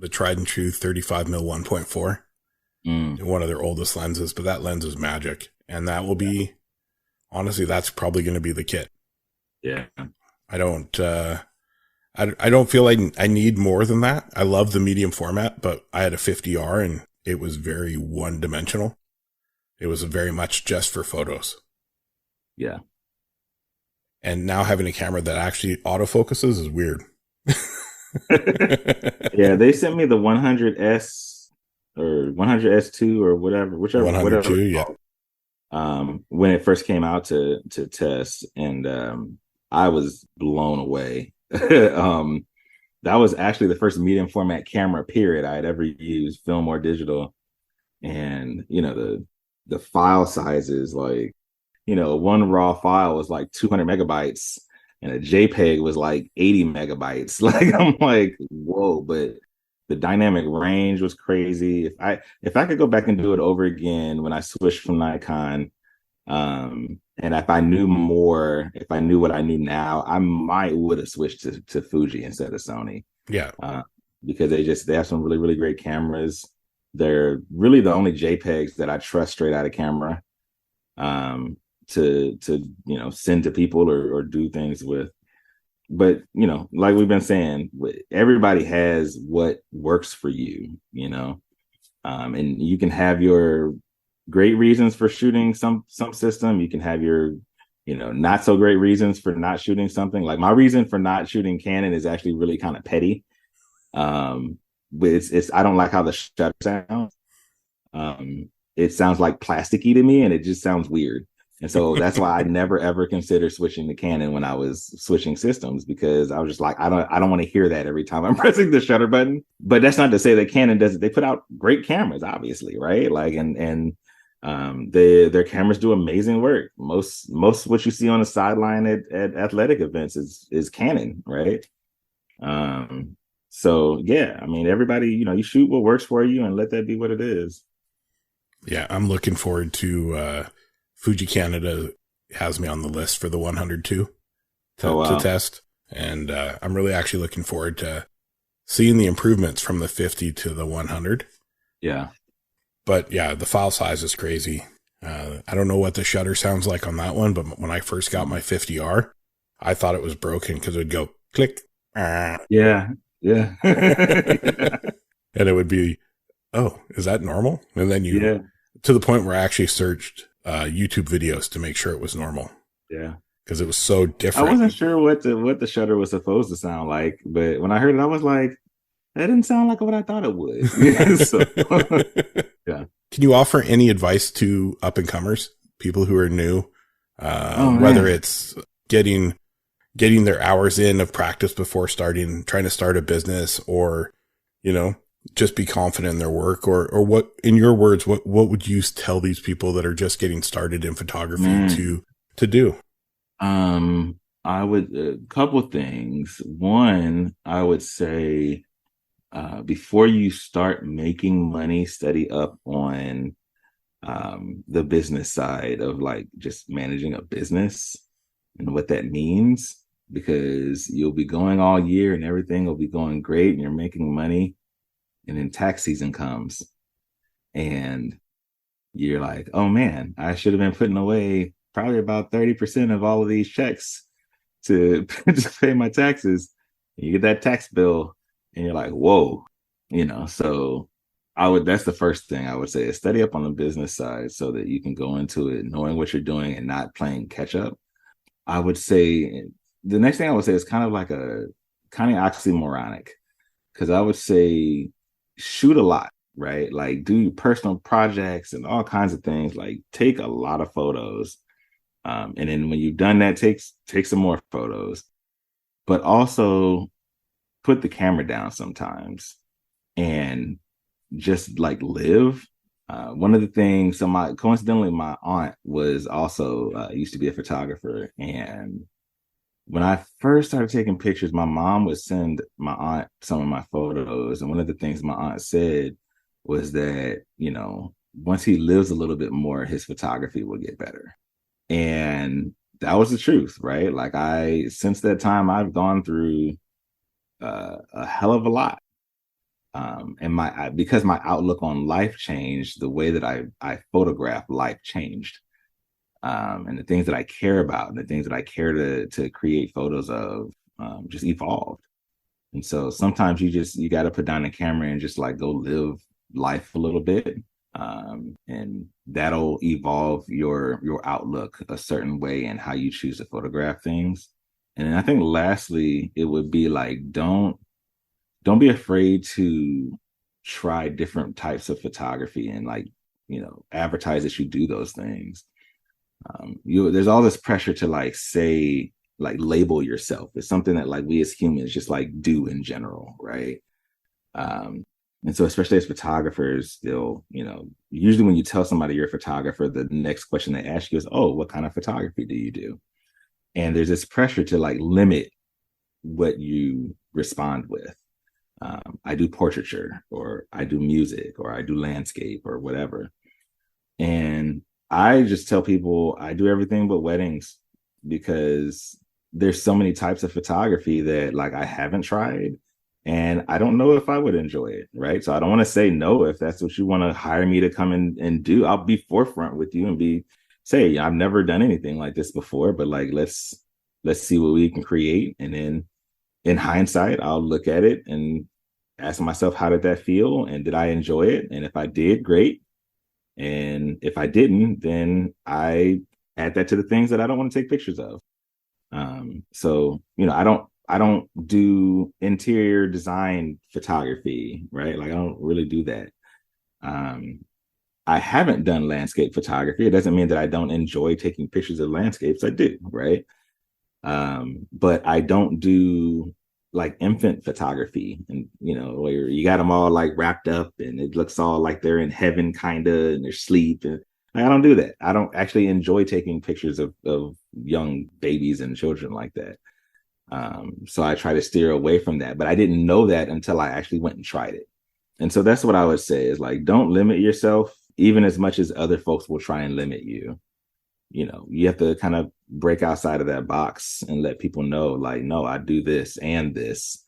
the tried and true 35 mil 1.4, one of their oldest lenses, but that lens is magic. And that will be, honestly, that's probably going to be the kit. Yeah. I don't feel like I need more than that. I love the medium format, but I had a 50R and it was very one dimensional. It was very much just for photos. Yeah. And now having a camera that actually autofocuses is weird. Yeah, they sent me the 100S or 100S2 or whichever 102, yeah. When it first came out to test, and I was blown away. That was actually the first medium format camera period I had ever used, film or digital. And the file sizes, like, one raw file was like 200 megabytes and a JPEG was like 80 megabytes. Like, I'm like, whoa, but the dynamic range was crazy. If I could go back and do it over again when I switched from Nikon, and if I knew what I knew now, I would have switched to Fuji instead of Sony. Yeah. Because they have some really, really great cameras. They're really the only JPEGs that I trust straight out of camera. To send to people or do things with. But like we've been saying, everybody has what works for you, and you can have your great reasons for shooting some system. You can have your not so great reasons for not shooting something. Like, my reason for not shooting Canon is actually really kind of petty. But it's I don't like how the shutter sounds. It sounds like plasticky to me, and it just sounds weird. And so that's why I never ever considered switching to Canon when I was switching systems, because I was just like, I don't want to hear that every time I'm pressing the shutter button. But that's not to say that Canon doesn't. They put out great cameras, obviously, right? Like, and their cameras do amazing work. Most what you see on the sideline at athletic events is Canon, right? So yeah, I mean, everybody, you shoot what works for you and let that be what it is. Yeah, I'm looking forward to Fuji Canada has me on the list for the 102 to test. And I'm really actually looking forward to seeing the improvements from the 50 to the 100. Yeah. But yeah, the file size is crazy. I don't know what the shutter sounds like on that one, but when I first got my 50R, I thought it was broken because it would go click. Yeah. Yeah. And it would be, oh, is that normal? And then to the point where I actually searched YouTube videos to make sure it was normal. Yeah. Because it was so different. I wasn't sure what the shutter was supposed to sound like, but when I heard it, I was like, that didn't sound like what I thought it would. So, yeah. Can you offer any advice to up and comers, people who are new, whether it's getting their hours in of practice before trying to start a business, or, just be confident in their work, or what, in your words, what would you tell these people that are just getting started in photography to do? I would, a couple things. One, I would say, before you start making money, study up on the business side of, like, just managing a business and what that means, because you'll be going all year and everything will be going great and you're making money, and then tax season comes and you're like, oh man, I should have been putting away probably about 30% of all of these checks to pay my taxes. And you get that tax bill and you're like, whoa, so that's the first thing I would say, is study up on the business side so that you can go into it knowing what you're doing and not playing catch up. I would say the next thing I would say is kind of oxymoronic, because I would say shoot a lot, right? Like, do your personal projects and all kinds of things, like take a lot of photos. And then when you've done that, take some more photos, but also put the camera down sometimes and just like live. One of the things, coincidentally, my aunt was also used to be a photographer. And when I first started taking pictures, my mom would send my aunt some of my photos. And one of the things my aunt said was that, once he lives a little bit more, his photography will get better. And that was the truth, right? Like, since that time, I've gone through a hell of a lot. Because my outlook on life changed, the way that I photograph life changed. And the things that I care about and the things that I care to create photos of just evolved. And so sometimes you got to put down the camera and just like go live life a little bit, and that'll evolve your outlook a certain way and how you choose to photograph things. And then I think lastly, it would be like don't be afraid to try different types of photography and like advertise that you do those things. There's all this pressure to like say, like label yourself. It's something that like we as humans just like do in general, right? And so especially as photographers, they'll, usually when you tell somebody you're a photographer, the next question they ask you is, oh, what kind of photography do you do? And there's this pressure to like limit what you respond with. I do portraiture, or I do music, or I do landscape, or whatever. And I just tell people I do everything but weddings, because there's so many types of photography that like I haven't tried, and I don't know if I would enjoy it, right? So I don't want to say no. If that's what you want to hire me to come in and do, I'll be forefront with you and say I've never done anything like this before, but like let's see what we can create. And then in hindsight, I'll look at it and ask myself, how did that feel? And did I enjoy it? And if I did, great. And if I didn't, then I add that to the things that I don't want to take pictures of. So, I don't do interior design photography, right? Like I don't really do that. I haven't done landscape photography. It doesn't mean that I don't enjoy taking pictures of landscapes. I do, right? But I don't do like infant photography, and where you got them all like wrapped up and it looks all like they're in heaven kind of, and they're asleep. And I don't do that. I don't actually enjoy taking pictures of young babies and children like that. So I try to steer away from that, but I didn't know that until I actually went and tried it. And so that's what I would say is like, don't limit yourself even as much as other folks will try and limit you. You have to kind of break outside of that box and let people know, like, no, I do this and this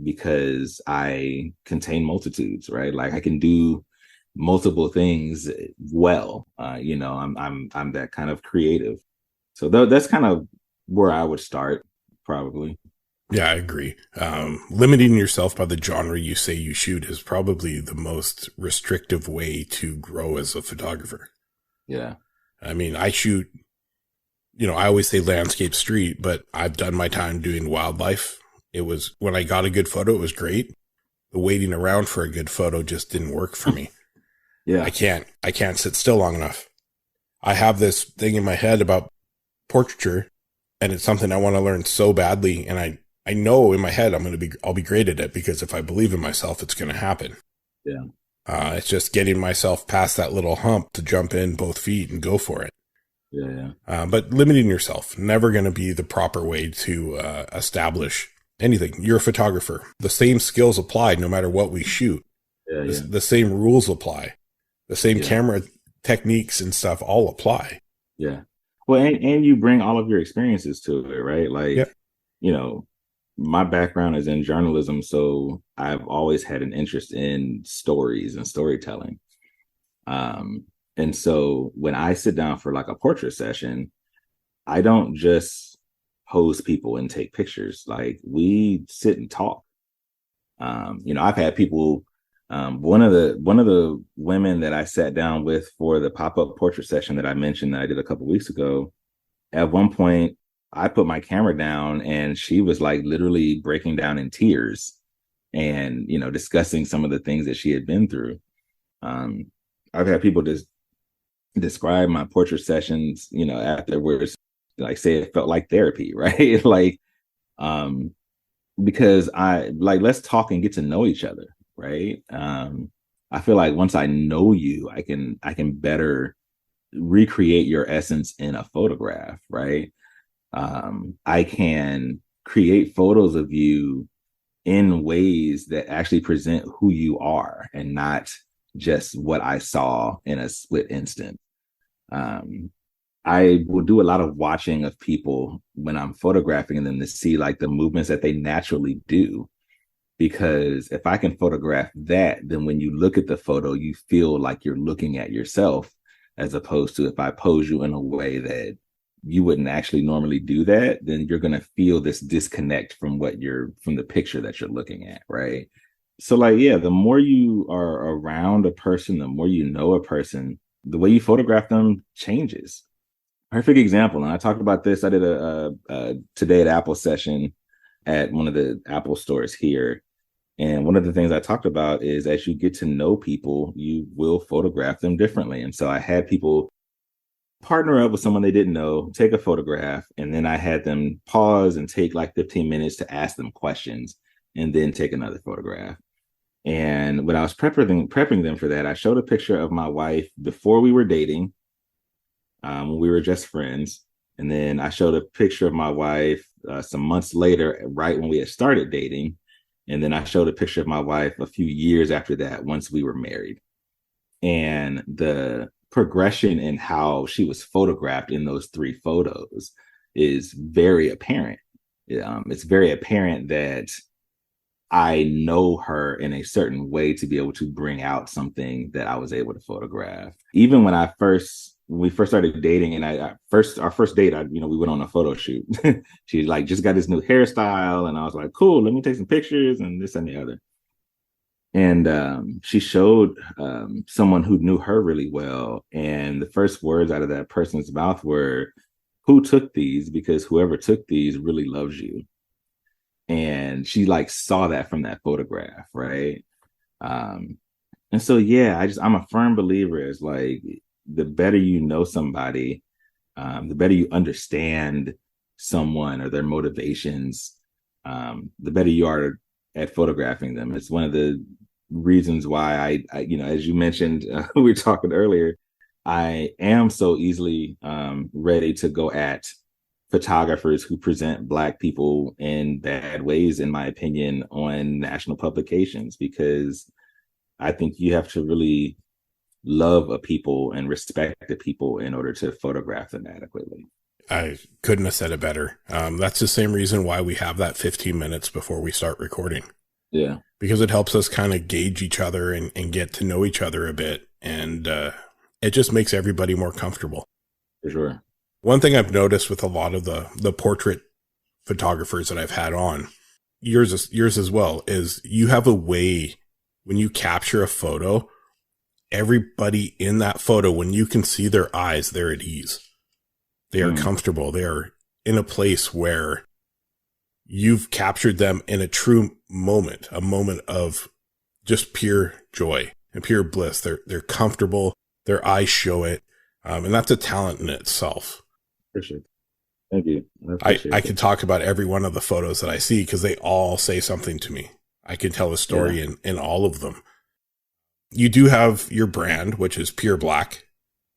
because I contain multitudes, right? Like I can do multiple things well. I'm that kind of creative. So that's kind of where I would start, probably. Yeah, I agree. Limiting yourself by the genre you say you shoot is probably the most restrictive way to grow as a photographer. Yeah. I mean, I shoot, I always say landscape, street, but I've done my time doing wildlife. It was, when I got a good photo, it was great. The waiting around for a good photo just didn't work for me. Yeah. I can't sit still long enough. I have this thing in my head about portraiture, and it's something I want to learn so badly. And I know in my head I'll be great at it, because if I believe in myself, it's going to happen. Yeah. It's just getting myself past that little hump to jump in both feet and go for it. Yeah. But limiting yourself, never going to be the proper way to establish anything. You're a photographer. The same skills apply no matter what we shoot. Yeah. The same rules apply. The same camera techniques and stuff all apply. Yeah. Well, and you bring all of your experiences to it, right? Like, my background is in journalism, so I've always had an interest in stories and storytelling. And so when I sit down for like a portrait session, I don't just pose people and take pictures. Like we sit and talk. I've had people. One of the women that I sat down with for the pop-up portrait session that I mentioned that I did a couple of weeks ago, at one point I put my camera down and she was like literally breaking down in tears and, discussing some of the things that she had been through. I've had people just describe my portrait sessions, afterwards, like say it felt like therapy, right? Like, because let's talk and get to know each other. Right. I feel like once I know you, I can better recreate your essence in a photograph. Right. I can create photos of you in ways that actually present who you are and not just what I saw in a split instant. I will do a lot of watching of people when I'm photographing them to see like the movements that they naturally do. because if I can photograph that, then when you look at the photo, you feel like you're looking at yourself, as opposed to if I pose you in a way that you wouldn't actually normally do that, then you're going to feel this disconnect from from the picture that you're looking at, right? So like, yeah, the more you are around a person, the more you know a person, the way you photograph them changes. Perfect example. And I talked about this. I did a Today at Apple session at one of the Apple stores here. And one of the things I talked about is as you get to know people, you will photograph them differently. And so I had people partner up with someone they didn't know, take a photograph, and then I had them pause and take like 15 minutes to ask them questions and then take another photograph. And when I was prepping them for that, I showed a picture of my wife before we were dating, when we were just friends. And then I showed a picture of my wife some months later, right when we had started dating. And then I showed a picture of my wife a few years after that, once we were married. And the progression in how she was photographed in those three photos is very apparent. It's very apparent that I know her in a certain way to be able to bring out something that I was able to photograph. Even when we first started dating, and our first date, we went on a photo shoot. She like just got this new hairstyle, and I was like, cool, let me take some pictures and this and the other. And she showed someone who knew her really well, and the first words out of that person's mouth were, "Who took these? Because whoever took these really loves you." And she like saw that from that photograph, right? And so yeah, I'm a firm believer is like the better you know somebody, the better you understand someone or their motivations, the better you are at photographing them. It's one of the reasons why I as you mentioned, we were talking earlier, I am so easily ready to go at photographers who present Black people in bad ways, in my opinion, on national publications, because I think you have to really love a people and respect the people in order to photograph them adequately. I couldn't have said it better. That's the same reason why we have that 15 minutes before we start recording. Yeah. Because it helps us kind of gauge each other and get to know each other a bit. And it just makes everybody more comfortable. For sure. One thing I've noticed with a lot of the portrait photographers that I've had on, yours as well, is you have a way when you capture a photo, everybody in that photo, when you can see their eyes, they're at ease. They are comfortable. They are in a place where you've captured them in a true moment, a moment of just pure joy and pure bliss. They're comfortable. Their eyes show it. And that's a talent in itself. Appreciate it. Thank you. I could talk about every one of the photos that I see because they all say something to me. I can tell a story in all of them. You do have your brand, which is Pure Black.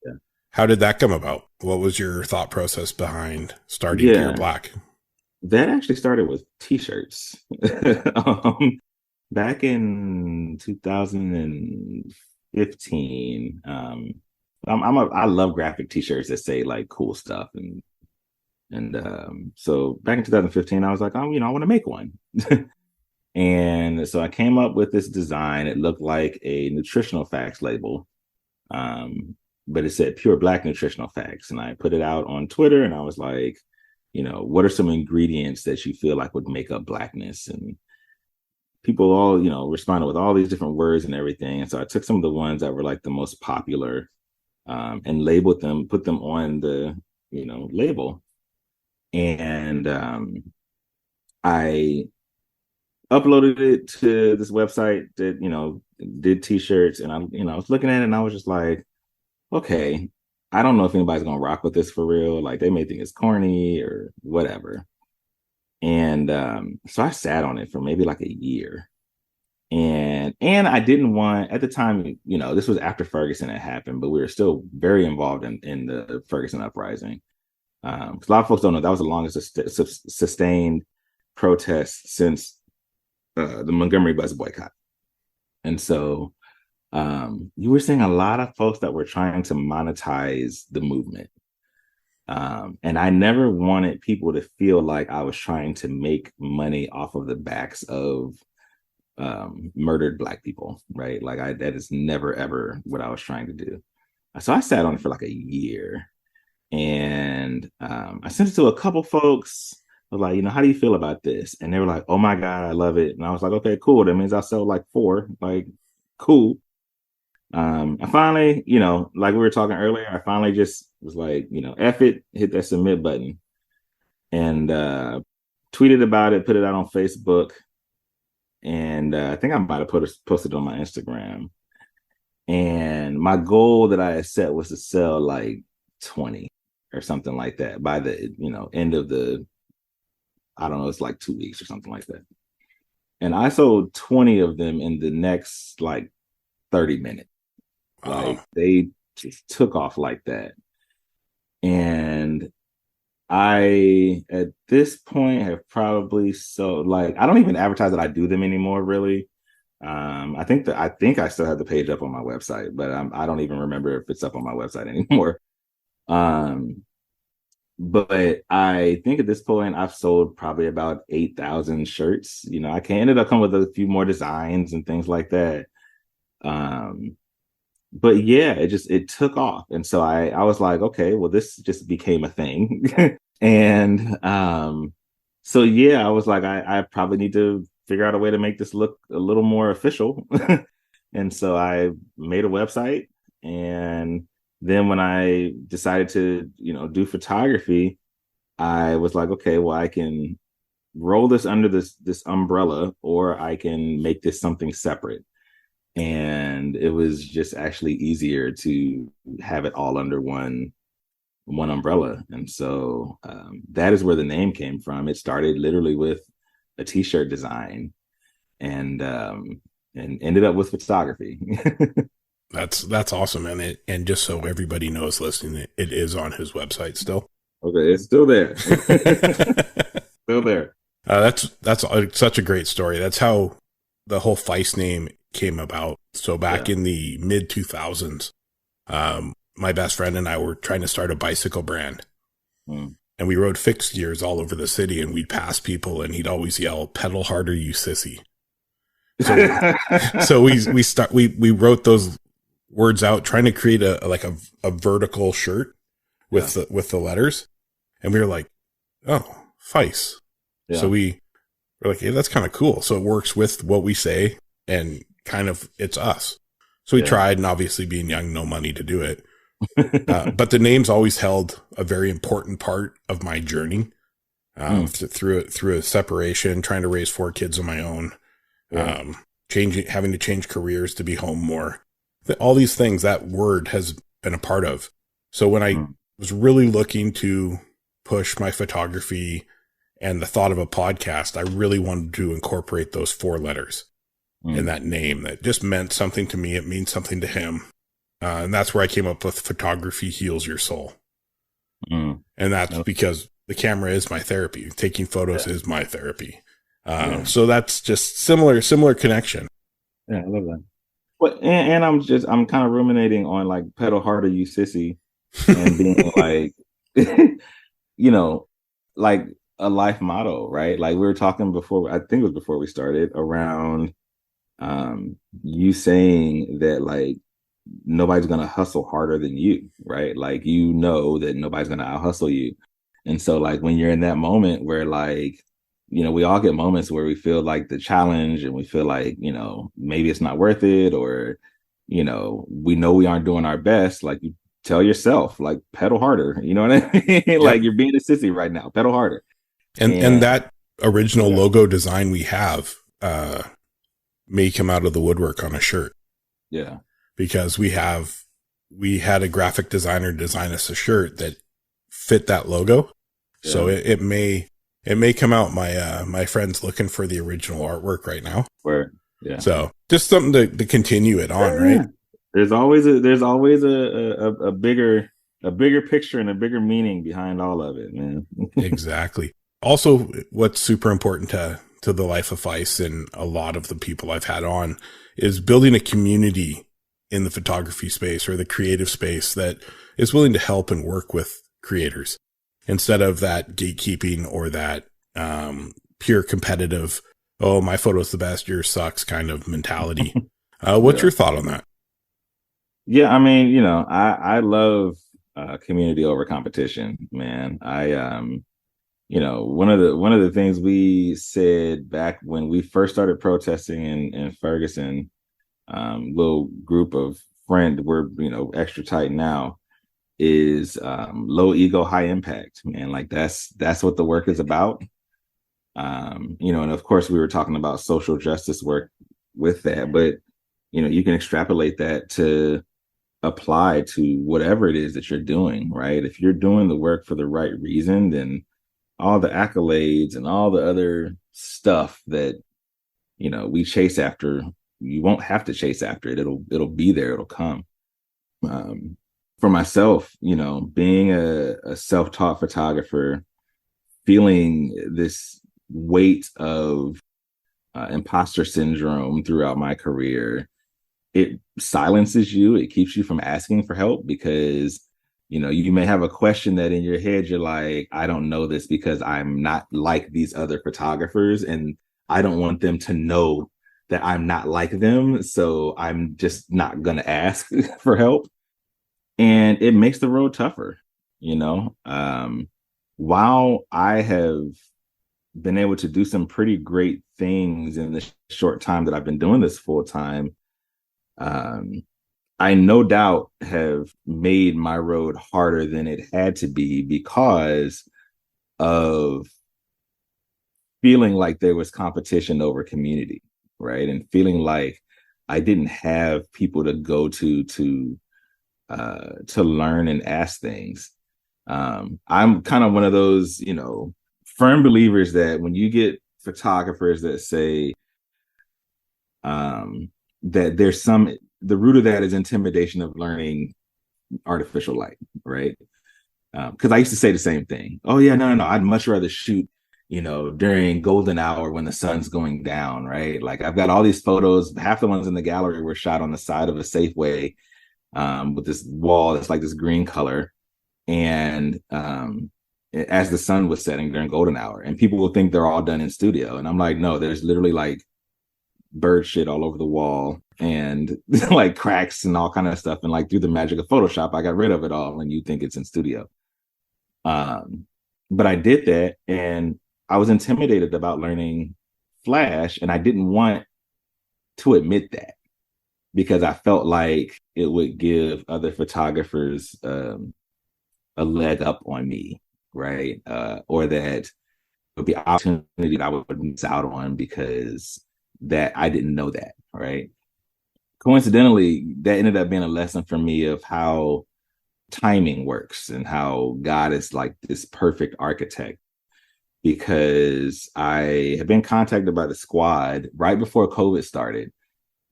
Yeah. How did that come about? What was your thought process behind starting Pure Black? That actually started with t-shirts. Back in 2015, I love graphic t-shirts that say like cool stuff, and so back in 2015 I was like, I want to make one. And so I came up with this design. It looked like a nutritional facts label, but it said Pure Black Nutritional Facts, and I put it out on Twitter, and I was like, what are some ingredients that you feel like would make up Blackness? And people all responded with all these different words and everything. And so I took some of the ones that were like the most popular, and labeled them, put them on the label, and I uploaded it to this website that did t-shirts, and I was looking at it and I was just like, okay, I don't know if anybody's gonna rock with this for real. Like they may think it's corny or whatever. And so I sat on it for maybe like a year. And I didn't want, at the time, this was after Ferguson had happened, but we were still very involved in the Ferguson uprising. Because a lot of folks don't know that was the longest sustained protest since the Montgomery bus boycott. And so you were seeing a lot of folks that were trying to monetize the movement. And I never wanted people to feel like I was trying to make money off of the backs of murdered Black people, right? Like that is never ever what I was trying to do. So I sat on it for like a year, and I sent it to a couple folks. I was like, how do you feel about this? And they were like, oh my God, I love it. And I was like, okay, cool. That means I'll sell like 4. Like, cool. I finally, like we were talking earlier, I finally just was like, F it, hit that submit button, and tweeted about it, put it out on Facebook, and I think I might have posted it on my Instagram. And my goal that I had set was to sell like 20 or something like that by the end of the, I don't know, it's like 2 weeks or something like that. And I sold 20 of them in the next like 30 minutes. Like they just took off like that. And I, at this point, have probably sold, like, I don't even advertise that I do them anymore, really. I think I still have the page up on my website, but I don't even remember if it's up on my website anymore. But I think at this point I've sold probably about 8,000 shirts. I ended up coming with a few more designs and things like that. But yeah, it took off. And so I was like, okay, well, this just became a thing. And so yeah, I was like, I probably need to figure out a way to make this look a little more official. And so I made a website. And then when I decided to, do photography, I was like, okay, well, I can roll this under this umbrella, or I can make this something separate. And it was just actually easier to have it all under one umbrella. And so that is where the name came from. It started literally with a t-shirt design, and ended up with photography. That's awesome. And just so everybody knows listening, it is on his website still. Okay, it's still there. Still there. That's such a great story. That's how the whole Phys name came about. So back in the mid 2000s, my best friend and I were trying to start a bicycle brand. And we rode fixed gears all over the city, and we'd pass people, and he'd always yell, "Pedal harder, you sissy." So we wrote those words out, trying to create a vertical shirt with the letters, and we were like, "Oh, Phys." Yeah. So we're like, "Hey, that's kind of cool." So it works with what we say, and kind of it's us. So we tried, and obviously being young, no money to do it. But the name's always held a very important part of my journey through a separation, trying to raise 4 kids of my own, having to change careers to be home more. All these things that word has been a part of. So when I was really looking to push my photography and the thought of a podcast, I really wanted to incorporate those 4 letters in that name. That just meant something to me. It means something to him. And that's where I came up with photography heals your soul. And that's because the camera is my therapy. Taking photos is my therapy. So that's just similar connection. Yeah, I love that. But and I'm kind of ruminating on like pedal harder, you sissy, and being like, like a life motto, right? Like we were talking before, I think it was before we started, around you saying that like nobody's gonna hustle harder than you, right? Like that nobody's gonna out hustle you. And so like when you're in that moment where like, we all get moments where we feel like the challenge, and we feel like, maybe it's not worth it, or, we know we aren't doing our best. Like you tell yourself, like, pedal harder. You know what I mean? Yep. Like you're being a sissy right now, pedal harder. And that original logo design we have may come out of the woodwork on a shirt. Yeah. Because we had a graphic designer design us a shirt that fit that logo. Yeah. So it may come out. My friend's looking for the original artwork right now. Word. Yeah. So just something to continue it on, right? There's always a bigger picture and a bigger meaning behind all of it, man. Exactly. Also, what's super important to the Life of Phys and a lot of the people I've had on is building a community in the photography space or the creative space that is willing to help and work with creators instead of that gatekeeping or that pure competitive oh, my photo's the best, yours sucks kind of mentality. What's Yeah. your thought on that? Yeah, I mean, you know, I love community over competition, man. You know, one of the things we said back when we first started protesting in Ferguson, little group of friends, we're, you know, extra tight now, is low ego, high impact, man. Like that's what the work is about. You know, and of course we were talking about social justice work with that, but you know, you can extrapolate that to apply to whatever it is that you're doing, right? If you're doing the work for the right reason, then all the accolades and all the other stuff that, you know, we chase after, you won't have to chase after it. It'll be there, it'll come. For myself, you know, being a self-taught photographer, feeling this weight of imposter syndrome throughout my career, it silences you. It keeps you from asking for help because, you know, you may have a question that in your head, you're like, I don't know this because I'm not like these other photographers. And I don't want them to know that I'm not like them. So I'm just not going to ask for help. And it makes the road tougher, you know. While I have been able to do some pretty great things in the short time that I've been doing this full time, I no doubt have made my road harder than it had to be because of feeling like there was competition over community, right? And feeling like I didn't have people to go to learn and ask things. I'm kind of one of those, you know, firm believers that when you get photographers that say that there's the root of that is intimidation of learning artificial light, right? Because I used to say the same thing. Oh yeah, no, I'd much rather shoot, you know, during golden hour when the sun's going down, right? Like I've got all these photos. Half the ones in the gallery were shot on the side of a Safeway with this wall that's like this green color, and as the sun was setting during golden hour, and people will think they're all done in studio, and I'm like, no, there's literally like bird shit all over the wall and like cracks and all kind of stuff, and like through the magic of Photoshop I got rid of it all and you think it's in studio. But I did that and I was intimidated about learning Flash, and I didn't want to admit that because I felt like it would give other photographers a leg up on me, right? Or that it would be an opportunity that I would miss out on because that I didn't know that, right? Coincidentally, that ended up being a lesson for me of how timing works and how God is like this perfect architect. Because I had been contacted by the squad right before COVID started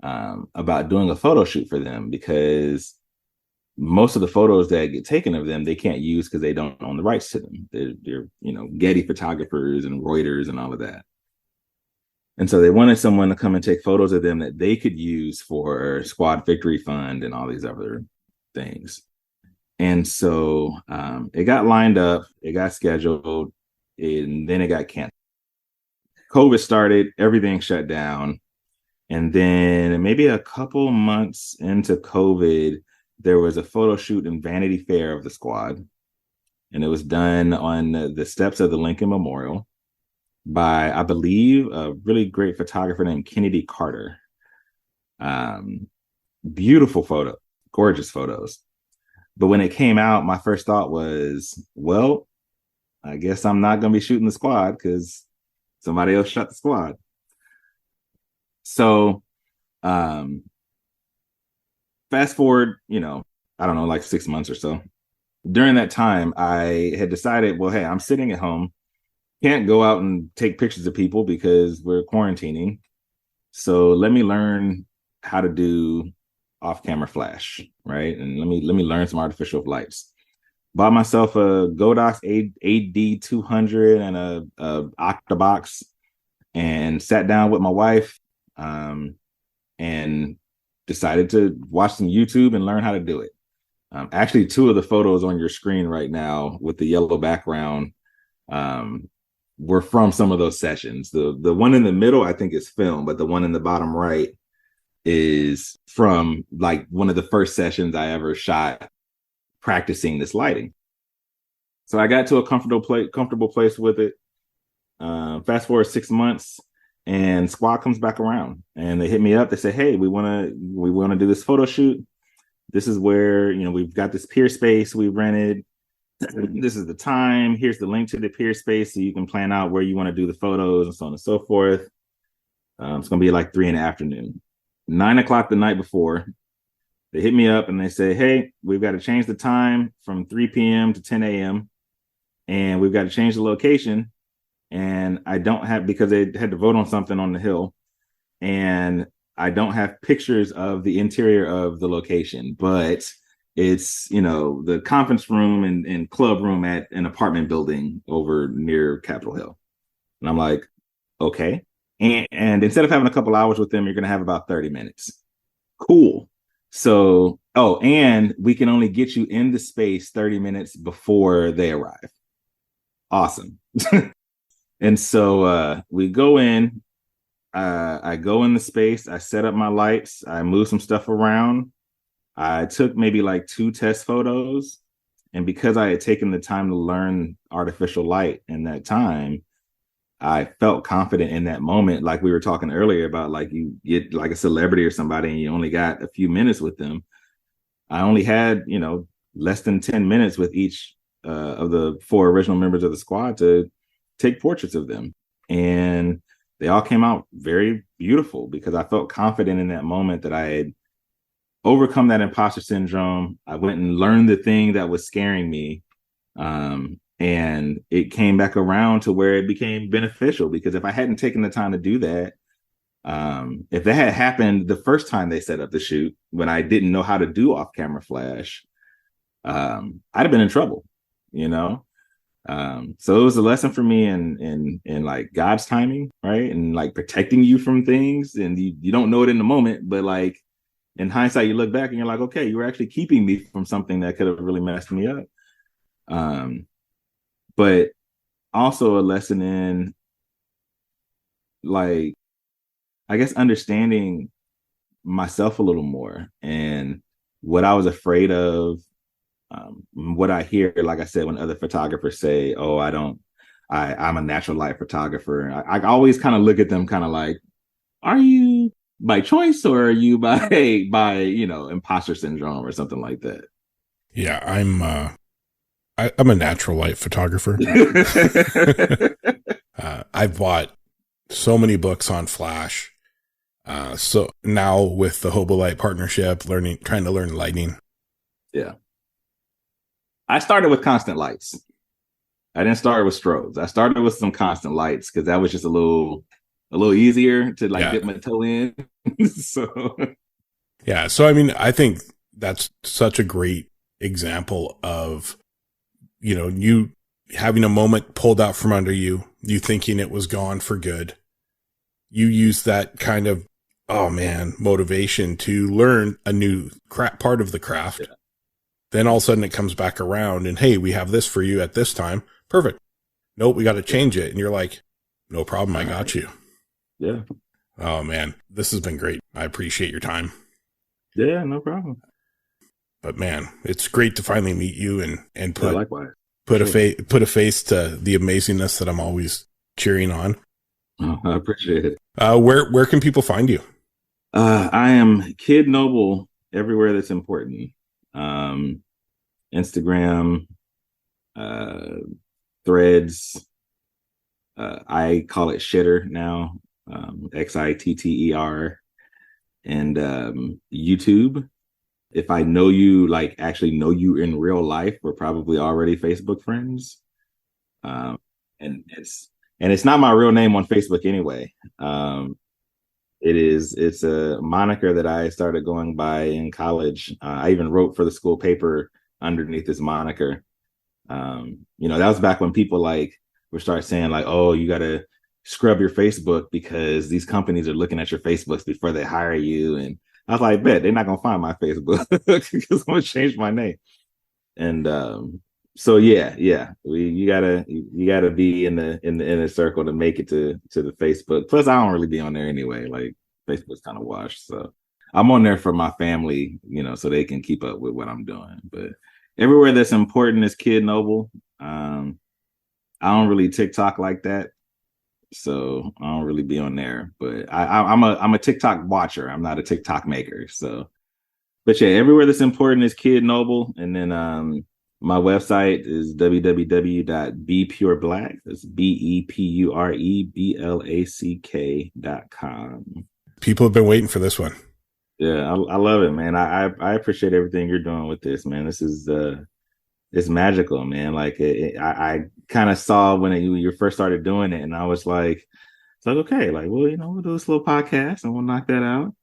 about doing a photo shoot for them, because most of the photos that get taken of them, they can't use because they don't own the rights to them. They're, you know, Getty photographers and Reuters and all of that. And so they wanted someone to come and take photos of them that they could use for Squad Victory Fund and all these other things. And so it got lined up, it got scheduled, and then it got canceled. COVID started, everything shut down. And then maybe a couple months into COVID, there was a photo shoot in Vanity Fair of the squad. And it was done on the steps of the Lincoln Memorial by, I believe, a really great photographer named Kennedy Carter. Beautiful photo, gorgeous photos. But when it came out, my first thought was, well, I guess I'm not going to be shooting the squad because somebody else shot the squad. So fast forward, you know, I don't know, like 6 months or so. During that time, I had decided, well, hey, I'm sitting at home. Can't go out and take pictures of people because we're quarantining. So let me learn how to do off-camera flash, right? And let me learn some artificial lights. Bought myself a Godox AD200 and a Octabox, and sat down with my wife and decided to watch some YouTube and learn how to do it. Actually, two of the photos on your screen right now with the yellow background, were from some of those sessions. The one in the middle, I think, is film, but the one in the bottom right is from like one of the first sessions I ever shot practicing this lighting. So I got to a comfortable place with it. Fast forward 6 months, and Squad comes back around, and they hit me up. They say, "Hey, we want to do this photo shoot. This is where, you know, we've got this pier space we rented. This is the time. Here's the link to the pier space so you can plan out where you want to do the photos and so on and so forth." It's going to be like 3 p.m. 9:00 the night before, they hit me up and they say, "Hey, we've got to change the time from 3 p.m. to 10 a.m. and we've got to change the location. And I don't have, because they had to vote on something on the Hill, and I don't have pictures of the interior of the location, but it's, you know, the conference room and club room at an apartment building over near Capitol Hill." And I'm like, okay. And instead of having a couple hours with them, you're going to have about 30 minutes. Cool. So, oh, and we can only get you in the space 30 minutes before they arrive. Awesome. And so we go in, I go in the space, I set up my lights, I move some stuff around. I took maybe like 2 test photos. And because I had taken the time to learn artificial light in that time, I felt confident in that moment. Like we were talking earlier about, like, you get like a celebrity or somebody and you only got a few minutes with them. I only had, you know, less than 10 minutes with each of the 4 original members of the squad to take portraits of them. And they all came out very beautiful because I felt confident in that moment that I had overcome that imposter syndrome. I went and learned the thing that was scaring me. And it came back around to where it became beneficial, because if I hadn't taken the time to do that, if that had happened the first time they set up the shoot, when I didn't know how to do off-camera flash, I'd have been in trouble, you know? So it was a lesson for me in like God's timing, right? And like protecting you from things, and you don't know it in the moment, but like in hindsight, you look back and you're like, okay, you were actually keeping me from something that could have really messed me up. But also a lesson in, like, I guess, understanding myself a little more and what I was afraid of. What I hear, like I said, when other photographers say, "Oh, I'm a natural light photographer," I always kind of look at them kind of like, are you by choice or are you by you know, imposter syndrome or something like that? Yeah, I'm a natural light photographer. I've bought so many books on flash. So now with the Hobolight partnership, trying to learn lighting. Yeah. I started with constant lights. I didn't start with strobes. I started with some constant lights because that was just a little easier to like dip my toe in. So yeah. So I mean, I think that's such a great example of, you know, you having a moment pulled out from under you, you thinking it was gone for good. You use that kind of, oh man, motivation to learn a new part of the craft. Yeah. Then all of a sudden it comes back around and, hey, we have this for you at this time. Perfect. Nope, we got to change it. And you're like, no problem. I got you. Yeah. Oh man, this has been great. I appreciate your time. Yeah, no problem. But man, it's great to finally meet you and put, likewise. Put a face to the amazingness that I'm always cheering on. Oh, I appreciate it. Where can people find you? I am Kid Noble everywhere that's important. Instagram, Threads. I call it Shitter now. Xitter, and YouTube. If I know you, like actually know you in real life, we're probably already Facebook friends. And it's not my real name on Facebook anyway. It's a moniker that I started going by in college. I even wrote for the school paper underneath this moniker. You know, that was back when people like would start saying like, "Oh, you got to scrub your Facebook because these companies are looking at your Facebooks before they hire you." And I was like, bet they're not gonna find my Facebook because I'm gonna change my name. And So yeah, you gotta be in the inner circle to make it to the Facebook. Plus, I don't really be on there anyway. Like Facebook's kind of washed, so I'm on there for my family, so they can keep up with what I'm doing. But everywhere that's important is Kid Noble. I don't really TikTok like that, so I don't really be on there. But I'm a TikTok watcher. I'm not a TikTok maker. So, but yeah, everywhere that's important is Kid Noble, and then my website is www.bepureblack. That's BEPUREBLACK.com. People have been waiting for this one. Yeah, I love it, man. I appreciate everything you're doing with this, man. This is it's magical, man. Like I kind of saw when you first started doing it, and I was like, it's like, okay, like, well, we'll do this little podcast and we'll knock that out.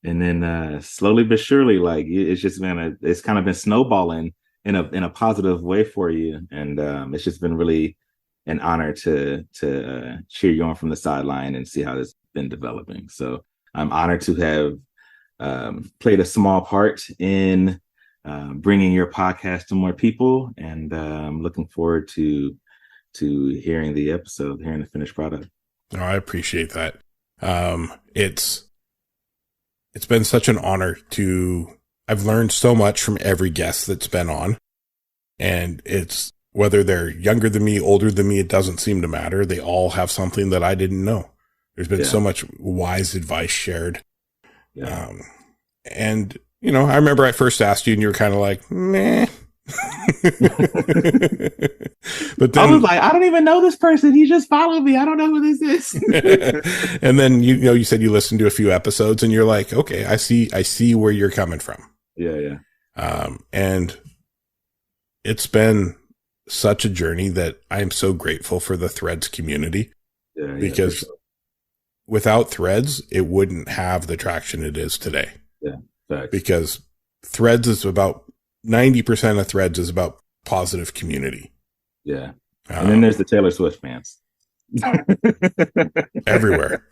And then slowly but surely, like it's kind of been snowballing in a positive way for you. And it's just been really an honor to cheer you on from the sideline and see how this has been developing. So I'm honored to have played a small part in bringing your podcast to more people, and I'm looking forward to hearing the finished product. Oh, I appreciate that. It's been such an honor I've learned so much from every guest that's been on, and it's whether they're younger than me, older than me, it doesn't seem to matter. They all have something that I didn't know. There's been so much wise advice shared. Yeah. And I remember I first asked you and you were kind of like, meh. But then I was like, I don't even know this person. He just followed me. I don't know who this is. And then you said you listened to a few episodes and you're like, okay, I see where you're coming from. Yeah. And it's been such a journey that I am so grateful for the Threads community. Yeah, because without Threads, it wouldn't have the traction it is today. Yeah. Facts. Because Threads is about 90% of Threads is about positive community. Yeah. And then there's the Taylor Swift fans. Everywhere.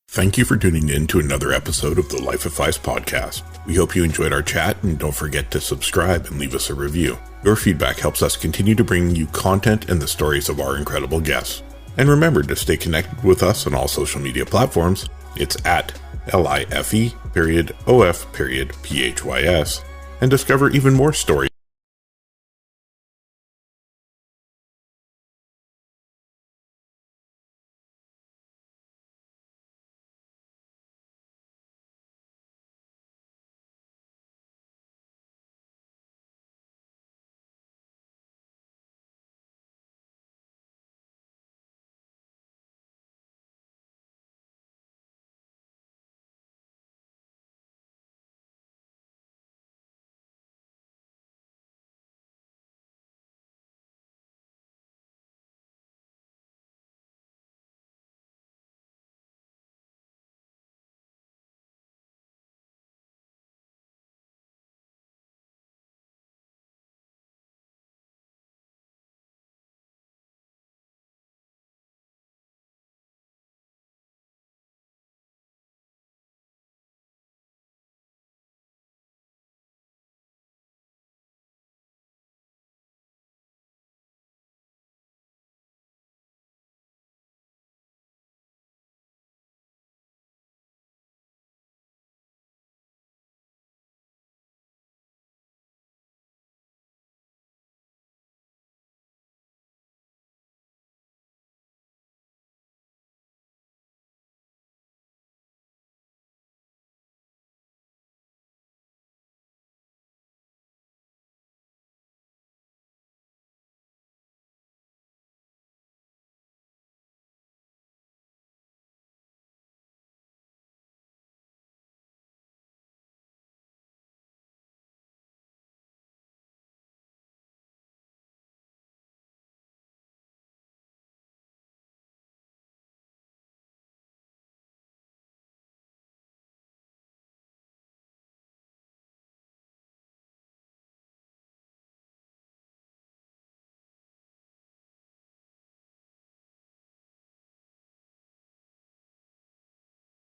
Thank you for tuning in to another episode of the Life of Phys Podcast. We hope you enjoyed our chat, and don't forget to subscribe and leave us a review. Your feedback helps us continue to bring you content and the stories of our incredible guests. And remember to stay connected with us on all social media platforms. It's at LIFE.OF.PHYS, and discover even more stories